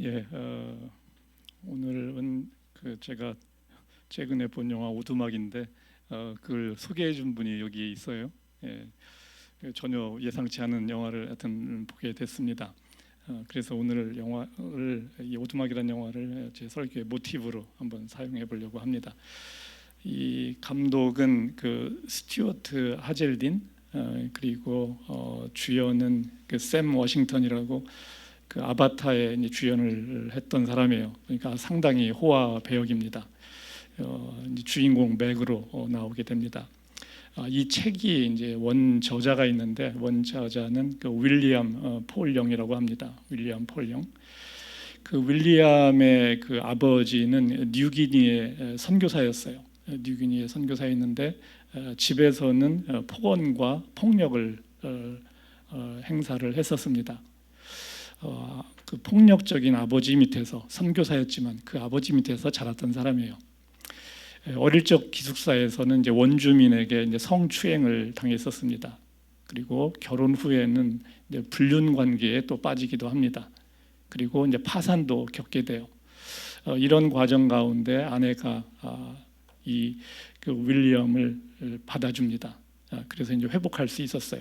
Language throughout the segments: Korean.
예, 오늘은 제가 최근에 본 영화 오두막인데 그걸 소개해 준 분이 여기 있어요. 예, 전혀 예상치 않은 영화를 하여튼 보게 됐습니다. 그래서 오늘 영화를 이 오두막이라는 영화를 제 설교의 모티브로 한번 사용해 보려고 합니다. 이 감독은 스튜어트 하젤딘, 그리고 주연은 샘 워싱턴이라고 아바타에 이제 주연을 했던 사람이에요. 그러니까 상당히 호화 배역입니다. 이제 주인공 맥으로 나오게 됩니다. 이 책이 이제 원 저자가 있는데 원 저자는 윌리엄 폴 영이라고 합니다. 윌리엄 폴 영. 윌리엄의 아버지는 뉴기니의 선교사였어요. 뉴기니의 선교사였는데 집에서는 폭언과 폭력을 행사를 했었습니다. 폭력적인 아버지 밑에서 선교사였지만 그 아버지 밑에서 자랐던 사람이에요. 어릴 적 기숙사에서는 이제 원주민에게 이제 성추행을 당했었습니다. 그리고 결혼 후에는 이제 불륜 관계에 또 빠지기도 합니다. 그리고 이제 파산도 겪게 돼요. 이런 과정 가운데 아내가 이 윌리엄을 받아줍니다. 그래서 이제 회복할 수 있었어요.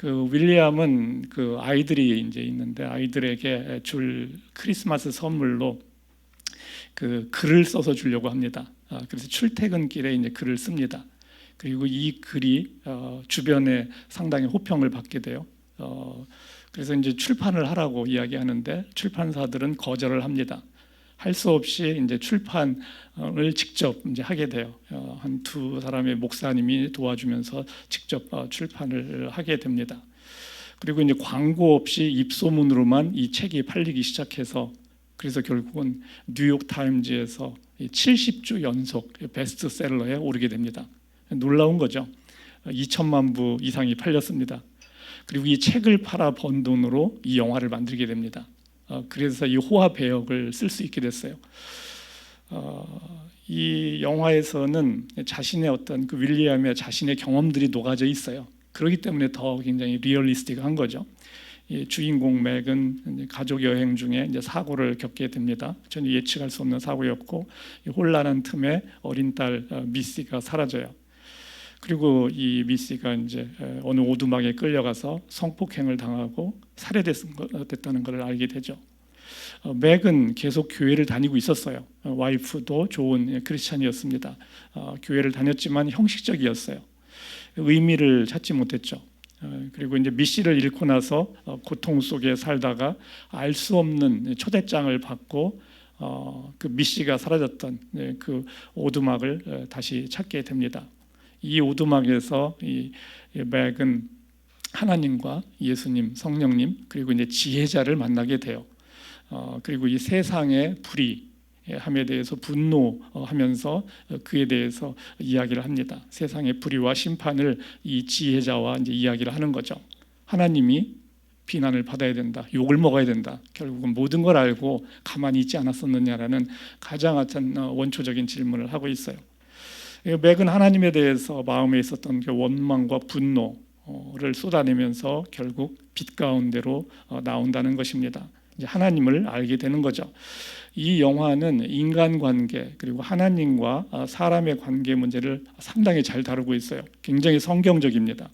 윌리엄은 아이들이 이제 있는데 아이들에게 줄 크리스마스 선물로 글을 써서 주려고 합니다. 그래서 출퇴근길에 이제 글을 씁니다. 그리고 이 글이 주변에 상당히 호평을 받게 돼요. 그래서 이제 출판을 하라고 이야기하는데 출판사들은 거절을 합니다. 할 수 없이 이제 출판을 직접 이제 하게 돼요. 한 두 사람의 목사님이 도와주면서 직접 출판을 하게 됩니다. 그리고 이제 광고 없이 입소문으로만 이 책이 팔리기 시작해서 그래서 결국은 뉴욕 타임즈에서 70주 연속 베스트셀러에 오르게 됩니다. 놀라운 거죠. 2천만 부 이상이 팔렸습니다. 그리고 이 책을 팔아 번 돈으로 이 영화를 만들게 됩니다. 그래서 이 호화 배역을 쓸 수 있게 됐어요. 이 영화에서는 자신의 어떤 윌리엄의 자신의 경험들이 녹아져 있어요. 그렇기 때문에 더 굉장히 리얼리스틱한 거죠. 이 주인공 맥은 가족 여행 중에 이제 사고를 겪게 됩니다. 전혀 예측할 수 없는 사고였고 혼란한 틈에 어린 딸 미시가 사라져요. 그리고 이 미시가 이제 어느 오두막에 끌려가서 성폭행을 당하고 살해됐다는 것을 알게 되죠. 맥은 계속 교회를 다니고 있었어요. 와이프도 좋은 크리스찬이었습니다. 교회를 다녔지만 형식적이었어요. 의미를 찾지 못했죠. 그리고 이제 미시를 잃고 나서 고통 속에 살다가 알 수 없는 초대장을 받고 미시가 사라졌던 오두막을 다시 찾게 됩니다. 이 오두막에서 이 맥은 하나님과 예수님, 성령님 그리고 이제 지혜자를 만나게 돼요. 그리고 이 세상의 불의함에 대해서 분노하면서 그에 대해서 이야기를 합니다. 세상의 불의와 심판을 이 지혜자와 이제 이야기를 하는 거죠. 하나님이 비난을 받아야 된다, 욕을 먹어야 된다. 결국은 모든 걸 알고 가만히 있지 않았었느냐라는 가장 원초적인 질문을 하고 있어요. 맥은 하나님에 대해서 마음에 있었던 원망과 분노를 쏟아내면서 결국 빛 가운데로 나온다는 것입니다. 이제 하나님을 알게 되는 거죠. 이 영화는 인간관계 그리고 하나님과 사람의 관계 문제를 상당히 잘 다루고 있어요. 굉장히 성경적입니다.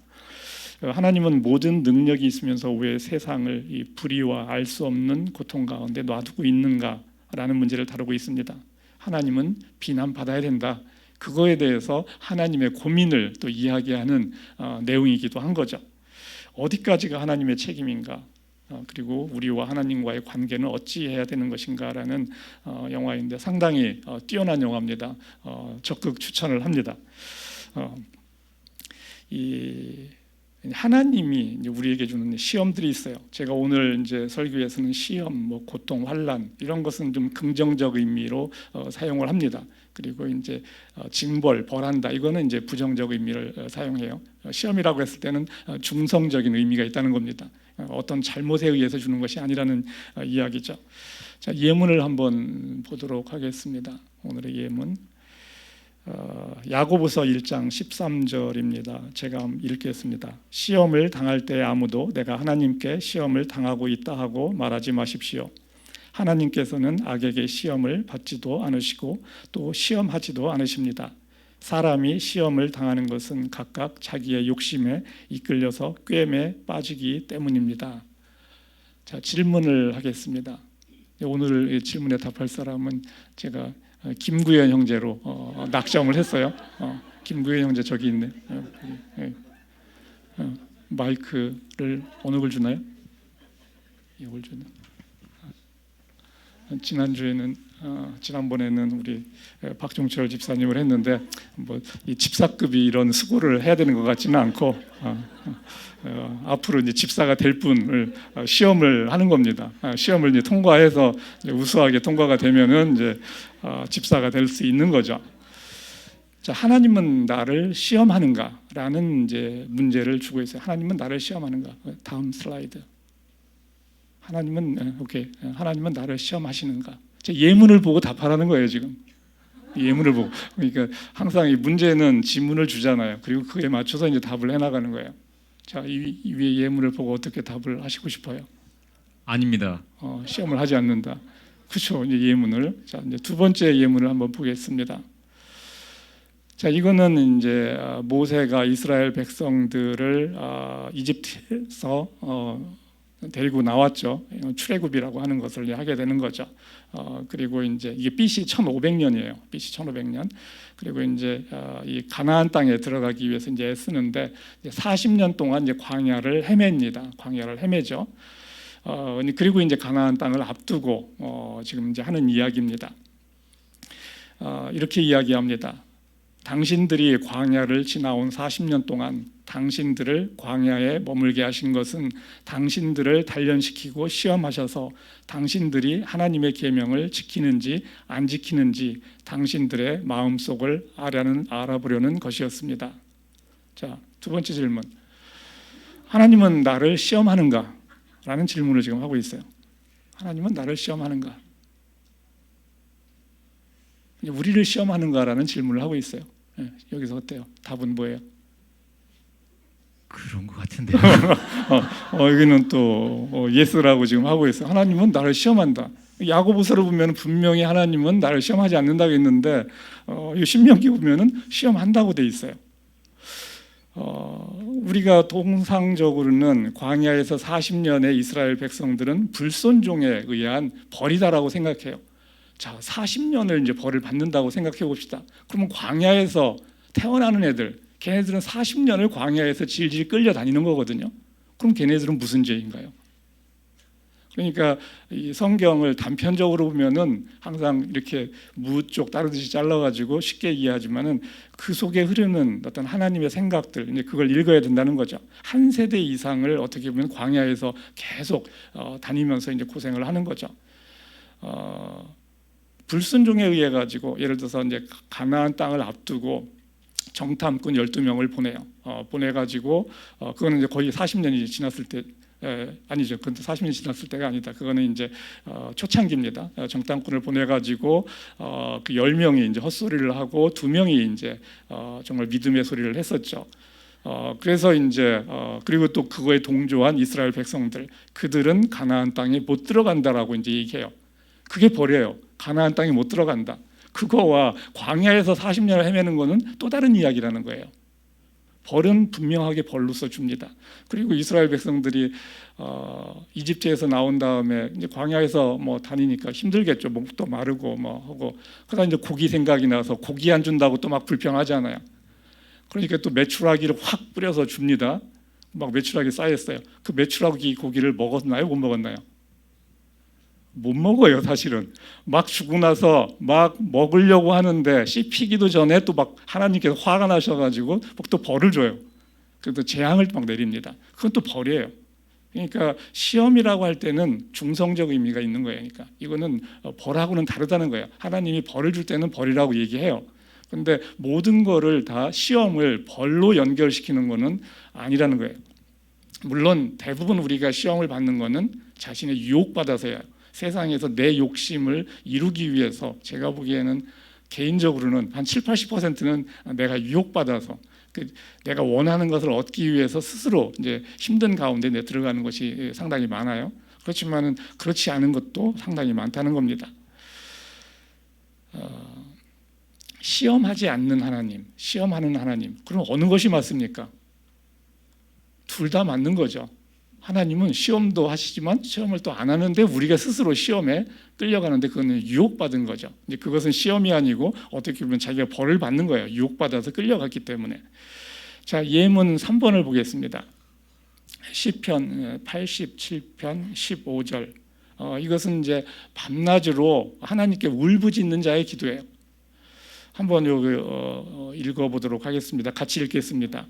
하나님은 모든 능력이 있으면서 왜 세상을 이 불의와 알 수 없는 고통 가운데 놔두고 있는가라는 문제를 다루고 있습니다. 하나님은 비난받아야 된다. 그거에 대해서 하나님의 고민을 또 이야기하는 내용이기도 한 거죠. 어디까지가 하나님의 책임인가? 그리고 우리와 하나님과의 관계는 어찌 해야 되는 것인가라는 영화인데 상당히 뛰어난 영화입니다. 적극 추천을 합니다. 하나님이 우리에게 주는 시험들이 있어요. 제가 오늘 이제 설교에서는 시험, 고통, 환난 이런 것은 좀 긍정적 의미로 사용을 합니다. 그리고 이제 징벌, 벌한다 이거는 이제 부정적 의미를 사용해요. 시험이라고 했을 때는 중성적인 의미가 있다는 겁니다. 어떤 잘못에 의해서 주는 것이 아니라는 이야기죠. 자, 예문을 한번 보도록 하겠습니다. 오늘의 예문 야고보서 1장 13절입니다. 제가 읽겠습니다. 시험을 당할 때 아무도 내가 하나님께 시험을 당하고 있다 하고 말하지 마십시오. 하나님께서는 악에게 시험을 받지도 않으시고 또 시험하지도 않으십니다. 사람이 시험을 당하는 것은 각각 자기의 욕심에 이끌려서 꾀임에 빠지기 때문입니다. 자, 질문을 하겠습니다. 오늘 이 질문에 답할 사람은 제가 김구현 형제로 낙점을 했어요. 김구현 형제 저기 있네. 마이크를 어느 걸 주나요? 이걸 주나? 지난번에는 우리 박종철 집사님을 했는데 뭐 이 집사급이 이런 수고를 해야 되는 것 같지는 않고 앞으로 이제 집사가 될 분을 시험을 하는 겁니다. 시험을 이제 통과해서 이제 우수하게 통과가 되면은 이제 집사가 될 수 있는 거죠. 자, 하나님은 나를 시험하는가라는 이제 문제를 주고 있어요. 하나님은 나를 시험하는가? 다음 슬라이드. 하나님은 나를 시험하시는가? 예문을 보고 답하라는 거예요, 지금. 예문을 보고. 그러니까 항상 이 문제는 지문을 주잖아요. 그리고 그에 맞춰서 이제 답을 해나가는 거예요. 자, 이 위에 예문을 보고 어떻게 답을 하시고 싶어요? 아닙니다. 시험을 하지 않는다. 그렇죠. 이제 예문을. 자, 이제 두 번째 예문을 한번 보겠습니다. 자, 이거는 이제 모세가 이스라엘 백성들을 이집트에서 데리고 나왔죠. 출애굽이라고 하는 것을 하게 되는 거죠. 그리고 이제 이게 BC 1500년이에요. BC 1500년. 그리고 이제 이 가나안 땅에 들어가기 위해서 이제 애쓰는데 40년 동안 이제 광야를 헤맵니다. 광야를 헤매죠. 그리고 이제 가나안 땅을 앞두고 지금 이제 하는 이야기입니다. 이렇게 이야기합니다. 당신들이 광야를 지나온 40년 동안 당신들을 광야에 머물게 하신 것은 당신들을 단련시키고 시험하셔서 당신들이 하나님의 계명을 지키는지 안 지키는지 당신들의 마음속을 알아보려는 것이었습니다. 자, 두 번째 질문. 하나님은 나를 시험하는가? 라는 질문을 지금 하고 있어요. 하나님은 나를 시험하는가? 우리를 시험하는가라는 질문을 하고 있어요. 여기서 어때요? 답은 뭐예요? 그런 것 같은데요. 여기는 또 예스라고 지금 하고 있어요. 하나님은 나를 시험한다. 야고보서를 보면 분명히 하나님은 나를 시험하지 않는다고 했는데 이 신명기 보면은 시험한다고 돼 있어요. 우리가 통상적으로는 광야에서 40년의 이스라엘 백성들은 불순종에 의한 벌이다라고 생각해요. 자, 40년을 이제 벌을 받는다고 생각해 봅시다. 그러면 광야에서 태어나는 애들, 걔네들은 40년을 광야에서 질질 끌려다니는 거거든요. 그럼 걔네들은 무슨 죄인가요? 그러니까 이 성경을 단편적으로 보면은 항상 이렇게 무 쪽 따르듯이 잘라가지고 쉽게 이해하지만은 그 속에 흐르는 어떤 하나님의 생각들, 이제 그걸 읽어야 된다는 거죠. 한 세대 이상을 어떻게 보면 광야에서 계속 다니면서 이제 고생을 하는 거죠. 불순종에 의해 가지고 예를 들어서 이제 가나안 땅을 앞두고 정탐꾼 12명을 보내요. 보내가지고 그거는 이제 거의 40년이 지났을 때 아니죠. 근데 40년이 지났을 때가 아니다. 그거는 이제 초창기입니다. 정탐꾼을 보내가지고 그 10명이 이제 헛소리를 하고 2명이 이제 정말 믿음의 소리를 했었죠. 그래서 이제 그리고 또 그거에 동조한 이스라엘 백성들, 그들은 가나안 땅에 못 들어간다라고 이제 얘기해요. 그게 벌이에요. 가나안 땅에 못 들어간다. 그거와 광야에서 40년을 헤매는 거는 또 다른 이야기라는 거예요. 벌은 분명하게 벌로서 줍니다. 그리고 이스라엘 백성들이 이집트에서 나온 다음에 이제 광야에서 뭐 다니니까 힘들겠죠. 목도 마르고 뭐 하고 그러다 이제 고기 생각이 나서 고기 안 준다고 또 막 불평하잖아요. 그러니까 또 메추라기를 확 뿌려서 줍니다. 막 메추라기 쌓였어요. 그 메추라기 고기를 먹었나요? 못 먹었나요? 못 먹어요. 사실은 막 주고 나서 막 먹으려고 하는데 씹히기도 전에 또 막 하나님께서 화가 나셔가지고 또 벌을 줘요. 그래서 재앙을 막 내립니다. 그건 또 벌이에요. 그러니까 시험이라고 할 때는 중성적 의미가 있는 거예요. 그러니까 이거는 벌하고는 다르다는 거예요. 하나님이 벌을 줄 때는 벌이라고 얘기해요. 근데 모든 거를 다 시험을 벌로 연결시키는 거는 아니라는 거예요. 물론 대부분 우리가 시험을 받는 거는 자신의 유혹받아서야, 세상에서 내 욕심을 이루기 위해서, 제가 보기에는 개인적으로는 한 70-80%는 내가 유혹받아서 내가 원하는 것을 얻기 위해서 스스로 이제 힘든 가운데 들어가는 것이 상당히 많아요. 그렇지만은 그렇지 않은 것도 상당히 많다는 겁니다. 시험하지 않는 하나님, 시험하는 하나님. 그럼 어느 것이 맞습니까? 둘 다 맞는 거죠. 하나님은 시험도 하시지만 시험을 또 안 하는데 우리가 스스로 시험에 끌려가는데 그거는 유혹받은 거죠. 이제 그것은 시험이 아니고 어떻게 보면 자기가 벌을 받는 거예요. 유혹받아서 끌려갔기 때문에. 자, 예문 3번을 보겠습니다. 시편 87편 15절. 이것은 이제 밤낮으로 하나님께 울부짖는 자의 기도예요. 한번 여기 읽어보도록 하겠습니다. 같이 읽겠습니다.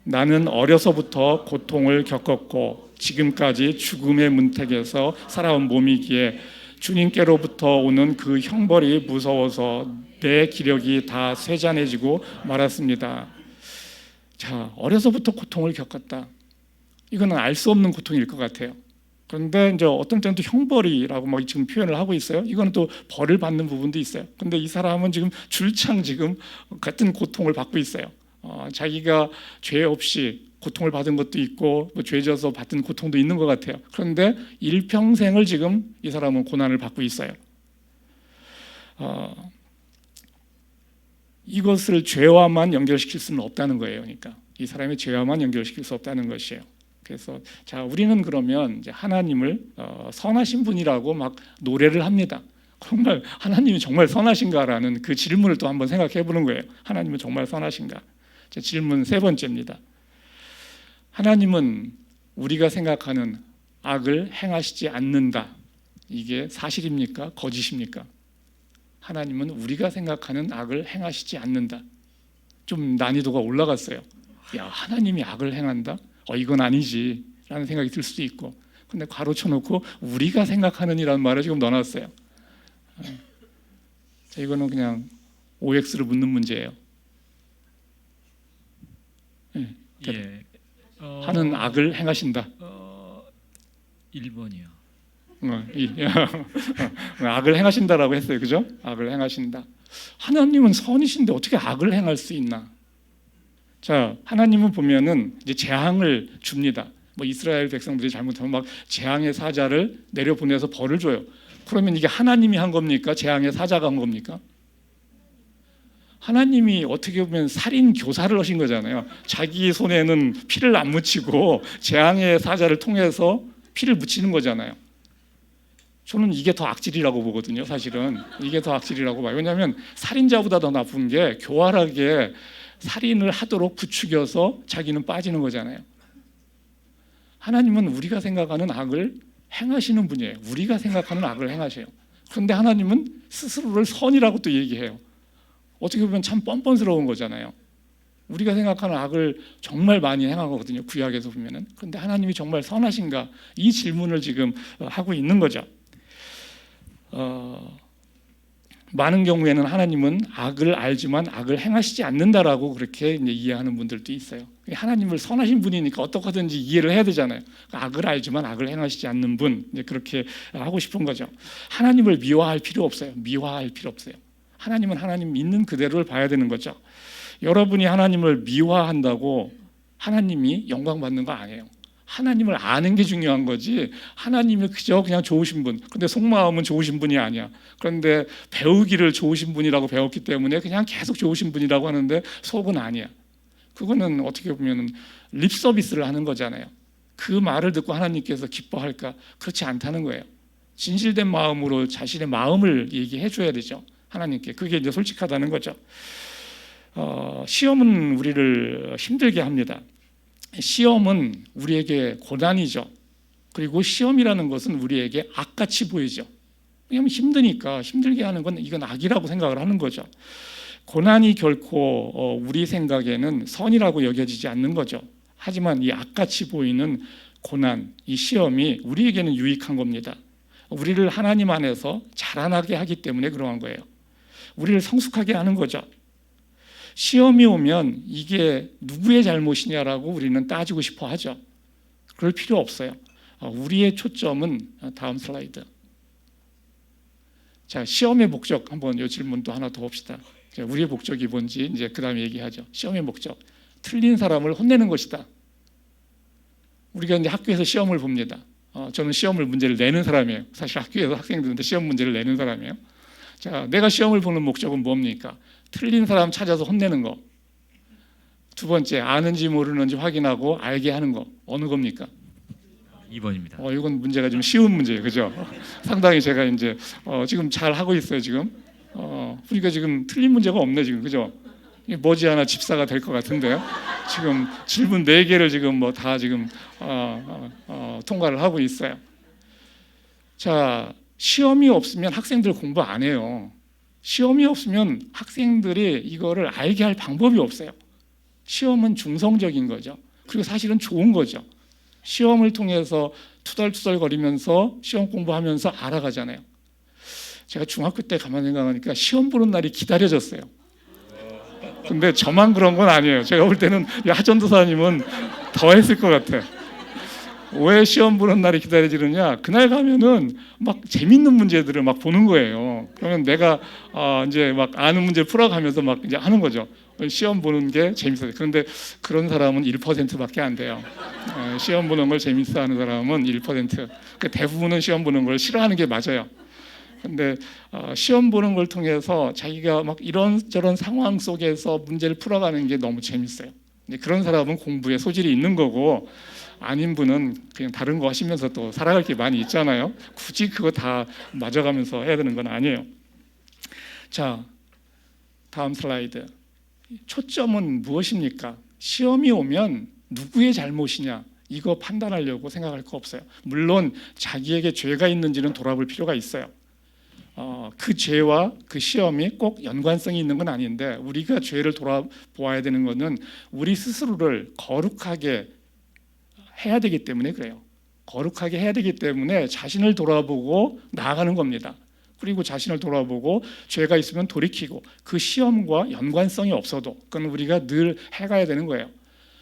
나는 어려서부터 고통을 겪었고 지금까지 죽음의 문택에서 살아온 몸이기에 주님께로부터 오는 그 형벌이 무서워서 내 기력이 다 쇠잔해지고 말았습니다. 자, 어려서부터 고통을 겪었다. 이거는 알 수 없는 고통일 것 같아요. 그런데 이제 어떤 때는 또 형벌이라고 막 지금 표현을 하고 있어요. 이거는 또 벌을 받는 부분도 있어요. 근데 이 사람은 지금 줄창 지금 같은 고통을 받고 있어요. 자기가 죄 없이 고통을 받은 것도 있고 뭐 죄져서 받은 고통도 있는 것 같아요. 그런데 일평생을 지금 이 사람은 고난을 받고 있어요. 이것을 죄와만 연결시킬 수는 없다는 거예요. 그러니까 이 사람의 죄와만 연결시킬 수 없다는 것이에요. 그래서 자, 우리는 그러면 이제 하나님을 선하신 분이라고 막 노래를 합니다. 정말 하나님이 정말 선하신가라는 그 질문을 또 한번 생각해 보는 거예요. 하나님은 정말 선하신가? 자, 질문 세 번째입니다. 하나님은 우리가 생각하는 악을 행하시지 않는다. 이게 사실입니까? 거짓입니까? 하나님은 우리가 생각하는 악을 행하시지 않는다. 좀 난이도가 올라갔어요. 야, 하나님이 악을 행한다? 이건 아니지 라는 생각이 들 수도 있고, 근데 괄호 쳐놓고 우리가 생각하는 이라는 말을 지금 넣어놨어요. 자, 이거는 그냥 OX를 묻는 문제예요. 예. 하는 악을 행하신다. 1번이요. 악을 행하신다라고 했어요. 그죠? 악을 행하신다. 하나님은 선이신데 어떻게 악을 행할 수 있나? 자, 하나님은 보면은 이제 재앙을 줍니다. 뭐 이스라엘 백성들이 잘못하면 막 재앙의 사자를 내려보내서 벌을 줘요. 그러면 이게 하나님이 한 겁니까? 재앙의 사자가 한 겁니까? 하나님이 어떻게 보면 살인 교사를 하신 거잖아요. 자기 손에는 피를 안 묻히고 재앙의 사자를 통해서 피를 묻히는 거잖아요. 저는 이게 더 악질이라고 보거든요. 사실은 이게 더 악질이라고 봐요. 왜냐하면 살인자보다 더 나쁜 게 교활하게 살인을 하도록 부추겨서 자기는 빠지는 거잖아요. 하나님은 우리가 생각하는 악을 행하시는 분이에요. 우리가 생각하는 악을 행하셔요. 그런데 하나님은 스스로를 선이라고 또 얘기해요. 어떻게 보면 참 뻔뻔스러운 거잖아요. 우리가 생각하는 악을 정말 많이 행하거든요. 구약에서 보면은. 그런데 하나님이 정말 선하신가? 이 질문을 지금 하고 있는 거죠. 많은 경우에는 하나님은 악을 알지만 악을 행하시지 않는다라고 그렇게 이제 이해하는 분들도 있어요. 하나님을 선하신 분이니까 어떻게든지 이해를 해야 되잖아요. 악을 알지만 악을 행하시지 않는 분, 이제 그렇게 하고 싶은 거죠. 하나님을 미화할 필요 없어요. 미화할 필요 없어요. 하나님은 하나님 있는 그대로를 봐야 되는 거죠. 여러분이 하나님을 미화한다고 하나님이 영광 받는 거 아니에요. 하나님을 아는 게 중요한 거지, 하나님이 그저 그냥 좋으신 분, 근데 속마음은 좋으신 분이 아니야. 그런데 배우기를 좋으신 분이라고 배웠기 때문에 그냥 계속 좋으신 분이라고 하는데 속은 아니야. 그거는 어떻게 보면 립 서비스를 하는 거잖아요. 그 말을 듣고 하나님께서 기뻐할까? 그렇지 않다는 거예요. 진실된 마음으로 자신의 마음을 얘기해 줘야 되죠. 하나님께. 그게 이제 솔직하다는 거죠. 시험은 우리를 힘들게 합니다. 시험은 우리에게 고난이죠. 그리고 시험이라는 것은 우리에게 악같이 보이죠. 왜냐하면 힘드니까, 힘들게 하는 건 이건 악이라고 생각을 하는 거죠. 고난이 결코 우리 생각에는 선이라고 여겨지지 않는 거죠. 하지만 이 악같이 보이는 고난, 이 시험이 우리에게는 유익한 겁니다. 우리를 하나님 안에서 자라나게 하기 때문에 그러한 거예요. 우리를 성숙하게 하는 거죠. 시험이 오면 이게 누구의 잘못이냐라고 우리는 따지고 싶어 하죠. 그럴 필요 없어요. 우리의 초점은 다음 슬라이드. 자, 시험의 목적 한번 이 질문도 하나 더 봅시다. 우리의 목적이 뭔지 이제 그 다음에 얘기하죠. 시험의 목적, 틀린 사람을 혼내는 것이다. 우리가 이제 학교에서 시험을 봅니다. 저는 시험을 문제를 내는 사람이에요. 사실 학교에서 학생들한테 시험 문제를 내는 사람이에요. 자, 내가 시험을 보는 목적은 뭡니까? 틀린 사람 찾아서 혼내는 거. 두 번째, 아는지 모르는지 확인하고 알게 하는 거. 어느 겁니까? 2번입니다. 이건 문제가 좀 쉬운 문제예요, 그죠? 상당히 제가 이제 지금 잘 하고 있어요, 지금. 그러니까 지금 틀린 문제가 없네, 지금, 그죠? 머지않아 집사가 될 것 같은데요. 지금 질문 4개를 지금 뭐 다 지금 통과를 하고 있어요. 자, 시험이 없으면 학생들 공부 안 해요. 시험이 없으면 학생들이 이거를 알게 할 방법이 없어요. 시험은 중성적인 거죠. 그리고 사실은 좋은 거죠. 시험을 통해서 투덜투덜 거리면서 시험 공부하면서 알아가잖아요. 제가 중학교 때 가만히 생각하니까 시험 보는 날이 기다려졌어요. 근데 저만 그런 건 아니에요. 제가 볼 때는 하전도사님은 더 했을 것 같아요. 왜 시험 보는 날이 기다려지느냐? 그날 가면은 막 재밌는 문제들을 막 보는 거예요. 그러면 내가 이제 막 아는 문제 풀어가면서 막 이제 하는 거죠. 시험 보는 게 재밌어요. 그런데 그런 사람은 1%밖에 안 돼요. 시험 보는 걸 재밌어하는 사람은 1%. 대부분은 시험 보는 걸 싫어하는 게 맞아요. 근데 시험 보는 걸 통해서 자기가 막 이런저런 상황 속에서 문제를 풀어가는 게 너무 재밌어요. 그런 사람은 공부에 소질이 있는 거고, 아닌 분은 그냥 다른 거 하시면서 또 살아갈 게 많이 있잖아요. 굳이 그거 다 맞아가면서 해야 되는 건 아니에요. 자, 다음 슬라이드. 초점은 무엇입니까? 시험이 오면 누구의 잘못이냐, 이거 판단하려고 생각할 거 없어요. 물론 자기에게 죄가 있는지는 돌아볼 필요가 있어요. 그 죄와 그 시험이 꼭 연관성이 있는 건 아닌데, 우리가 죄를 돌아보아야 되는 것은 우리 스스로를 거룩하게 해야 되기 때문에 그래요. 거룩하게 해야 되기 때문에 자신을 돌아보고 나아가는 겁니다. 그리고 자신을 돌아보고 죄가 있으면 돌이키고, 그 시험과 연관성이 없어도 그건 우리가 늘 해가야 되는 거예요.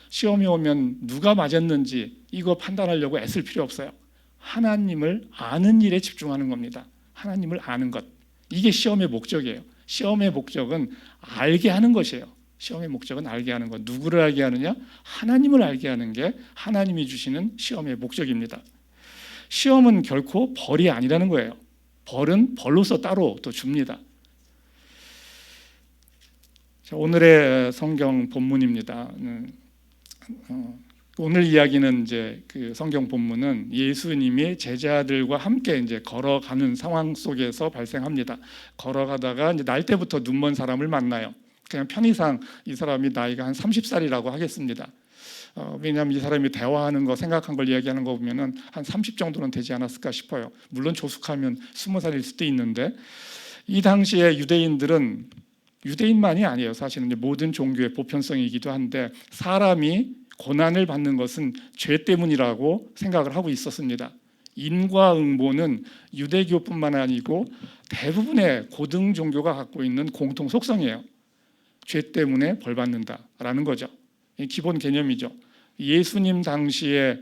시험이 오면 누가 맞았는지 이거 판단하려고 애쓸 필요 없어요. 하나님을 아는 일에 집중하는 겁니다. 하나님을 아는 것, 이게 시험의 목적이에요. 시험의 목적은 알게 하는 것이에요. 시험의 목적은 알게 하는 것. 누구를 알게 하느냐? 하나님을 알게 하는 게 하나님이 주시는 시험의 목적입니다. 시험은 결코 벌이 아니라는 거예요. 벌은 벌로서 따로 또 줍니다. 자, 오늘의 성경 본문입니다. 오늘 이야기는 이제 그 성경 본문은 예수님이 제자들과 함께 이제 걸어가는 상황 속에서 발생합니다. 걸어가다가 이제 날 때부터 눈먼 사람을 만나요. 그냥 편의상 이 사람이 나이가 한 30살이라고 하겠습니다. 왜냐하면 이 사람이 대화하는 거, 생각한 걸 이야기하는 거 보면은 한 30 정도는 되지 않았을까 싶어요. 물론 조숙하면 20살일 수도 있는데, 이 당시에 유대인들은, 유대인만이 아니에요. 사실은 모든 종교의 보편성이기도 한데, 사람이 고난을 받는 것은 죄 때문이라고 생각을 하고 있었습니다. 인과응보는 유대교뿐만 아니고 대부분의 고등 종교가 갖고 있는 공통 속성이에요. 죄 때문에 벌 받는다라는 거죠. 기본 개념이죠. 예수님 당시에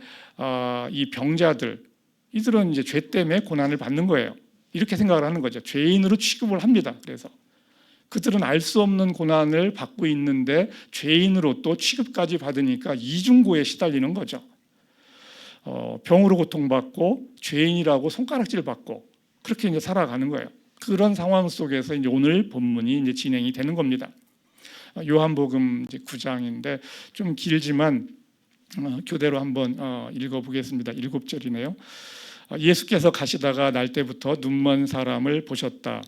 이 병자들, 이들은 이제 죄 때문에 고난을 받는 거예요. 이렇게 생각을 하는 거죠. 죄인으로 취급을 합니다. 그래서 그들은 알 수 없는 고난을 받고 있는데 죄인으로 또 취급까지 받으니까 이중고에 시달리는 거죠. 병으로 고통받고 죄인이라고 손가락질 받고 그렇게 이제 살아가는 거예요. 그런 상황 속에서 이제 오늘 본문이 이제 진행이 되는 겁니다. 요한복음 이제 9장인데 좀 길지만 교대로 한번 읽어보겠습니다. 7절이네요. 예수께서 가시다가 날 때부터 눈먼 사람을 보셨다.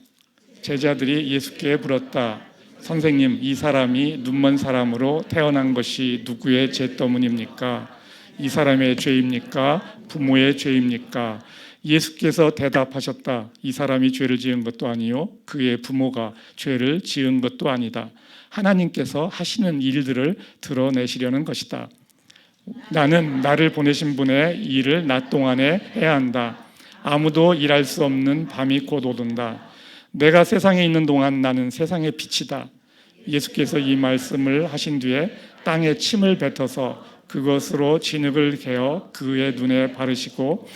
제자들이 예수께 물었다. 선생님, 이 사람이 눈먼 사람으로 태어난 것이 누구의 죄 때문입니까? 이 사람의 죄입니까? 부모의 죄입니까? 예수께서 대답하셨다. 이 사람이 죄를 지은 것도 아니요, 그의 부모가 죄를 지은 것도 아니다. 하나님께서 하시는 일들을 드러내시려는 것이다. 나는 나를 보내신 분의 일을 낮 동안에 해야 한다. 아무도 일할 수 없는 밤이 곧 오든다. 내가 세상에 있는 동안 나는 세상의 빛이다. 예수께서 이 말씀을 하신 뒤에 땅에 침을 뱉어서 그것으로 진흙을 개어 그의 눈에 바르시고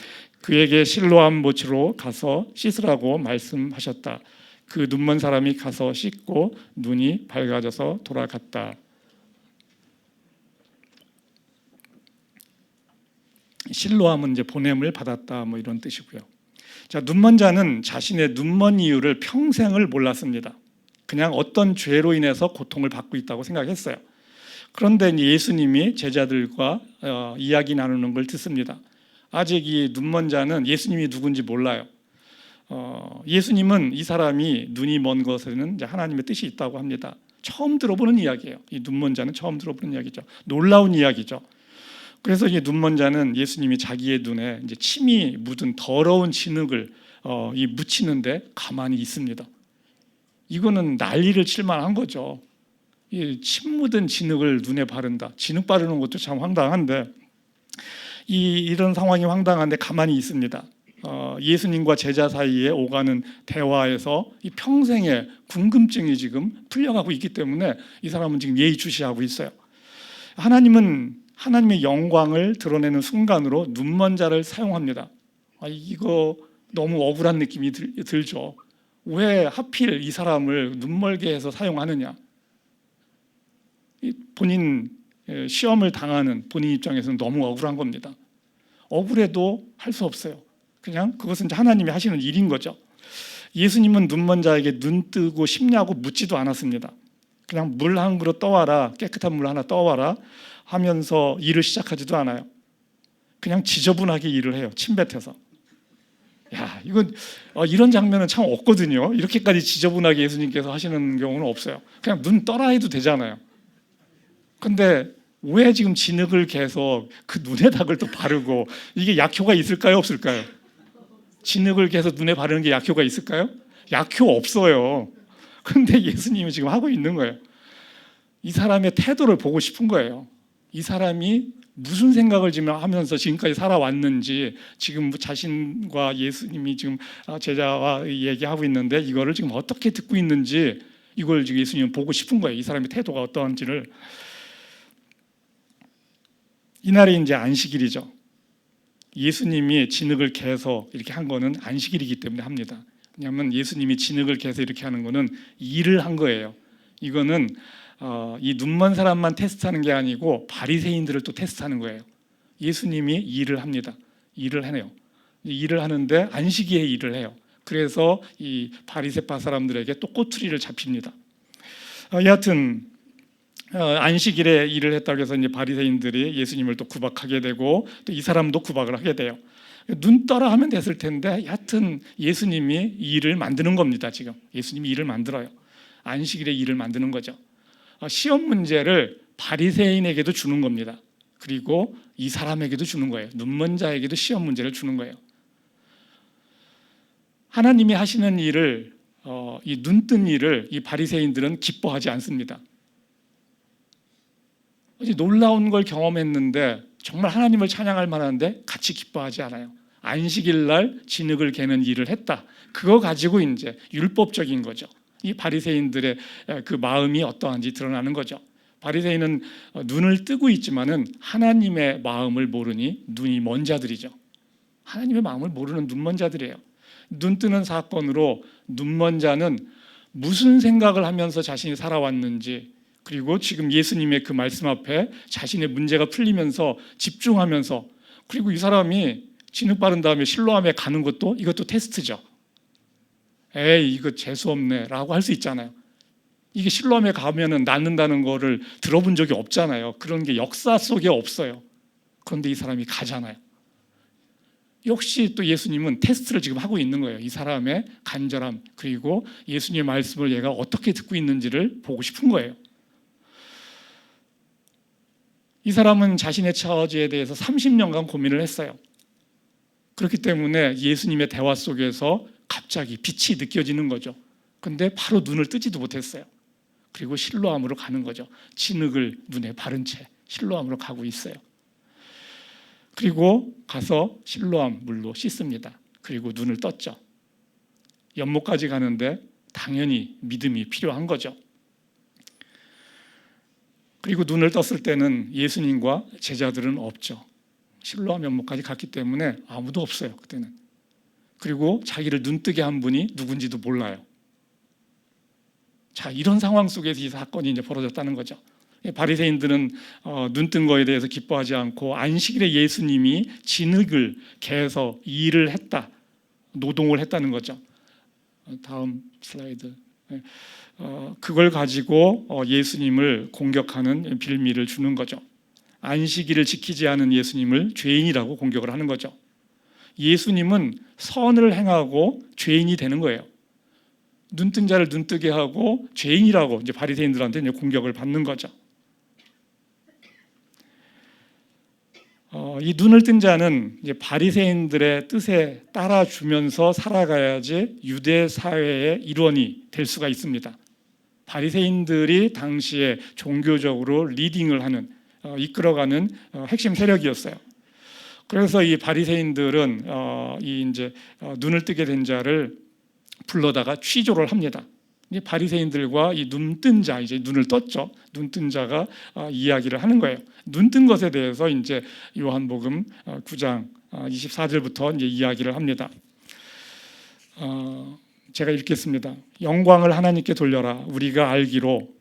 그에게 실로암 못으로 가서 씻으라고 말씀하셨다. 그 눈먼 사람이 가서 씻고 눈이 밝아져서 돌아갔다. 실로암은 이제 보냄을 받았다 뭐 이런 뜻이고요. 자, 눈먼 자는 자신의 눈먼 이유를 평생을 몰랐습니다. 그냥 어떤 죄로 인해서 고통을 받고 있다고 생각했어요. 그런데 이제 예수님이 제자들과 이야기 나누는 걸 듣습니다. 아직 이 눈먼 자는 예수님이 누군지 몰라요. 예수님은 이 사람이 눈이 먼 것에는 이제 하나님의 뜻이 있다고 합니다. 처음 들어보는 이야기예요. 이 눈먼 자는 처음 들어보는 이야기죠. 놀라운 이야기죠. 그래서 이 눈먼 자는 예수님이 자기의 눈에 이제 침이 묻은 더러운 진흙을 묻히는데 가만히 있습니다. 이거는 난리를 칠 만한 거죠. 이 침 묻은 진흙을 눈에 바른다. 진흙 바르는 것도 참 황당한데 이런 상황이 황당한데 가만히 있습니다. 예수님과 제자 사이에 오가는 대화에서 이 평생의 궁금증이 지금 풀려가고 있기 때문에 이 사람은 지금 예의주시하고 있어요. 하나님은 하나님의 영광을 드러내는 순간으로 눈먼 자를 사용합니다. 이거 너무 억울한 느낌이 들죠. 왜 하필 이 사람을 눈멀게 해서 사용하느냐? 본인 시험을 당하는 본인 입장에서는 너무 억울한 겁니다. 억울해도 할 수 없어요. 그냥 그것은 하나님이 하시는 일인 거죠. 예수님은 눈먼 자에게 눈 뜨고 싶냐고 묻지도 않았습니다. 그냥 물 한 그릇 떠와라, 깨끗한 물 하나 떠와라 하면서 일을 시작하지도 않아요. 그냥 지저분하게 일을 해요. 침 뱉어서. 야, 이건 이런 장면은 참 없거든요. 이렇게까지 지저분하게 예수님께서 하시는 경우는 없어요. 그냥 눈 떠라 해도 되잖아요. 근데 왜 지금 진흙을 계속 그 눈에다 그걸 또 바르고, 이게 약효가 있을까요, 없을까요? 진흙을 계속 눈에 바르는 게 약효가 있을까요? 약효 없어요. 그런데 예수님이 지금 하고 있는 거예요. 이 사람의 태도를 보고 싶은 거예요. 이 사람이 무슨 생각을 지금 하면서 지금까지 살아왔는지, 지금 자신과 예수님이 지금 제자와 얘기하고 있는데 이거를 지금 어떻게 듣고 있는지, 이걸 지금 예수님은 보고 싶은 거예요. 이 사람의 태도가 어떠한지를. 이날이 이제 안식일이죠. 예수님이 진흙을 개서 이렇게 한 거는 안식일이기 때문에 합니다. 왜냐하면 예수님이 진흙을 개서 이렇게 하는 거는 일을 한 거예요. 이거는 이 눈먼 사람만 테스트하는 게 아니고 바리새인들을 또 테스트하는 거예요. 예수님이 일을 합니다. 일을 해내요. 일을 하는데 안식일에 일을 해요. 그래서 이 바리새파 사람들에게 또 꼬투리를 잡힙니다. 여하튼 안식일에 일을 했다고 해서 이제 바리새인들이 예수님을 또 구박하게 되고 또 이 사람도 구박을 하게 돼요. 눈 떠라 하면 됐을 텐데 여하튼 예수님이 일을 만드는 겁니다. 지금 예수님이 일을 만들어요. 안식일에 일을 만드는 거죠. 시험 문제를 바리새인에게도 주는 겁니다. 그리고 이 사람에게도 주는 거예요. 눈먼 자에게도 시험 문제를 주는 거예요. 하나님이 하시는 일을 이 눈뜬 일을 이 바리새인들은 기뻐하지 않습니다. 놀라운 걸 경험했는데 정말 하나님을 찬양할 만한데 같이 기뻐하지 않아요. 안식일 날 진흙을 개는 일을 했다. 그거 가지고 이제 율법적인 거죠. 이 바리새인들의 그 마음이 어떠한지 드러나는 거죠. 바리새인은 눈을 뜨고 있지만은 하나님의 마음을 모르니 눈이 먼 자들이죠. 하나님의 마음을 모르는 눈먼 자들이에요. 눈 뜨는 사건으로 눈먼 자는 무슨 생각을 하면서 자신이 살아왔는지, 그리고 지금 예수님의 그 말씀 앞에 자신의 문제가 풀리면서 집중하면서, 그리고 이 사람이 진흙 바른 다음에 실로암에 가는 것도 이것도 테스트죠. 에이 이거 재수없네 라고 할 수 있잖아요. 이게 실로암에 가면은 낫는다는 거를 들어본 적이 없잖아요. 그런 게 역사 속에 없어요. 그런데 이 사람이 가잖아요. 역시 또 예수님은 테스트를 지금 하고 있는 거예요. 이 사람의 간절함, 그리고 예수님의 말씀을 얘가 어떻게 듣고 있는지를 보고 싶은 거예요. 이 사람은 자신의 처지에 대해서 30년간 고민을 했어요. 그렇기 때문에 예수님의 대화 속에서 갑자기 빛이 느껴지는 거죠. 근데 바로 눈을 뜨지도 못했어요. 그리고 실로암으로 가는 거죠. 진흙을 눈에 바른 채 실로암으로 가고 있어요. 그리고 가서 실로암 물로 씻습니다. 그리고 눈을 떴죠. 연못까지 가는데 당연히 믿음이 필요한 거죠. 그리고 눈을 떴을 때는 예수님과 제자들은 없죠. 실로암 연못까지 갔기 때문에 아무도 없어요. 그때는. 그리고 자기를 눈뜨게 한 분이 누군지도 몰라요. 자, 이런 상황 속에서 이 사건이 이제 벌어졌다는 거죠. 바리새인들은 눈뜬 거에 대해서 기뻐하지 않고 안식일에 예수님이 진흙을 개서 일을 했다, 노동을 했다는 거죠. 다음 슬라이드. 그걸 가지고 예수님을 공격하는 빌미를 주는 거죠. 안식일을 지키지 않은 예수님을 죄인이라고 공격을 하는 거죠. 예수님은 선을 행하고 죄인이 되는 거예요. 눈뜬 자를 눈뜨게 하고 죄인이라고 이제 바리새인들한테 이제 공격을 받는 거죠. 이 눈을 뜬 자는 이제 바리새인들의 뜻에 따라주면서 살아가야지 유대 사회의 일원이 될 수가 있습니다. 바리새인들이 당시에 종교적으로 리딩을 하는, 이끌어가는 핵심 세력이었어요. 그래서 이 바리새인들은 눈을 뜨게 된 자를 불러다가 취조를 합니다. 바리새인들과 이 눈뜬 자, 이제 눈을 떴죠. 눈뜬 자가 이야기를 하는 거예요. 눈뜬 것에 대해서 이제 요한복음 9장 24절부터 이제 이야기를 합니다. 제가 읽겠습니다. 영광을 하나님께 돌려라. 우리가 알기로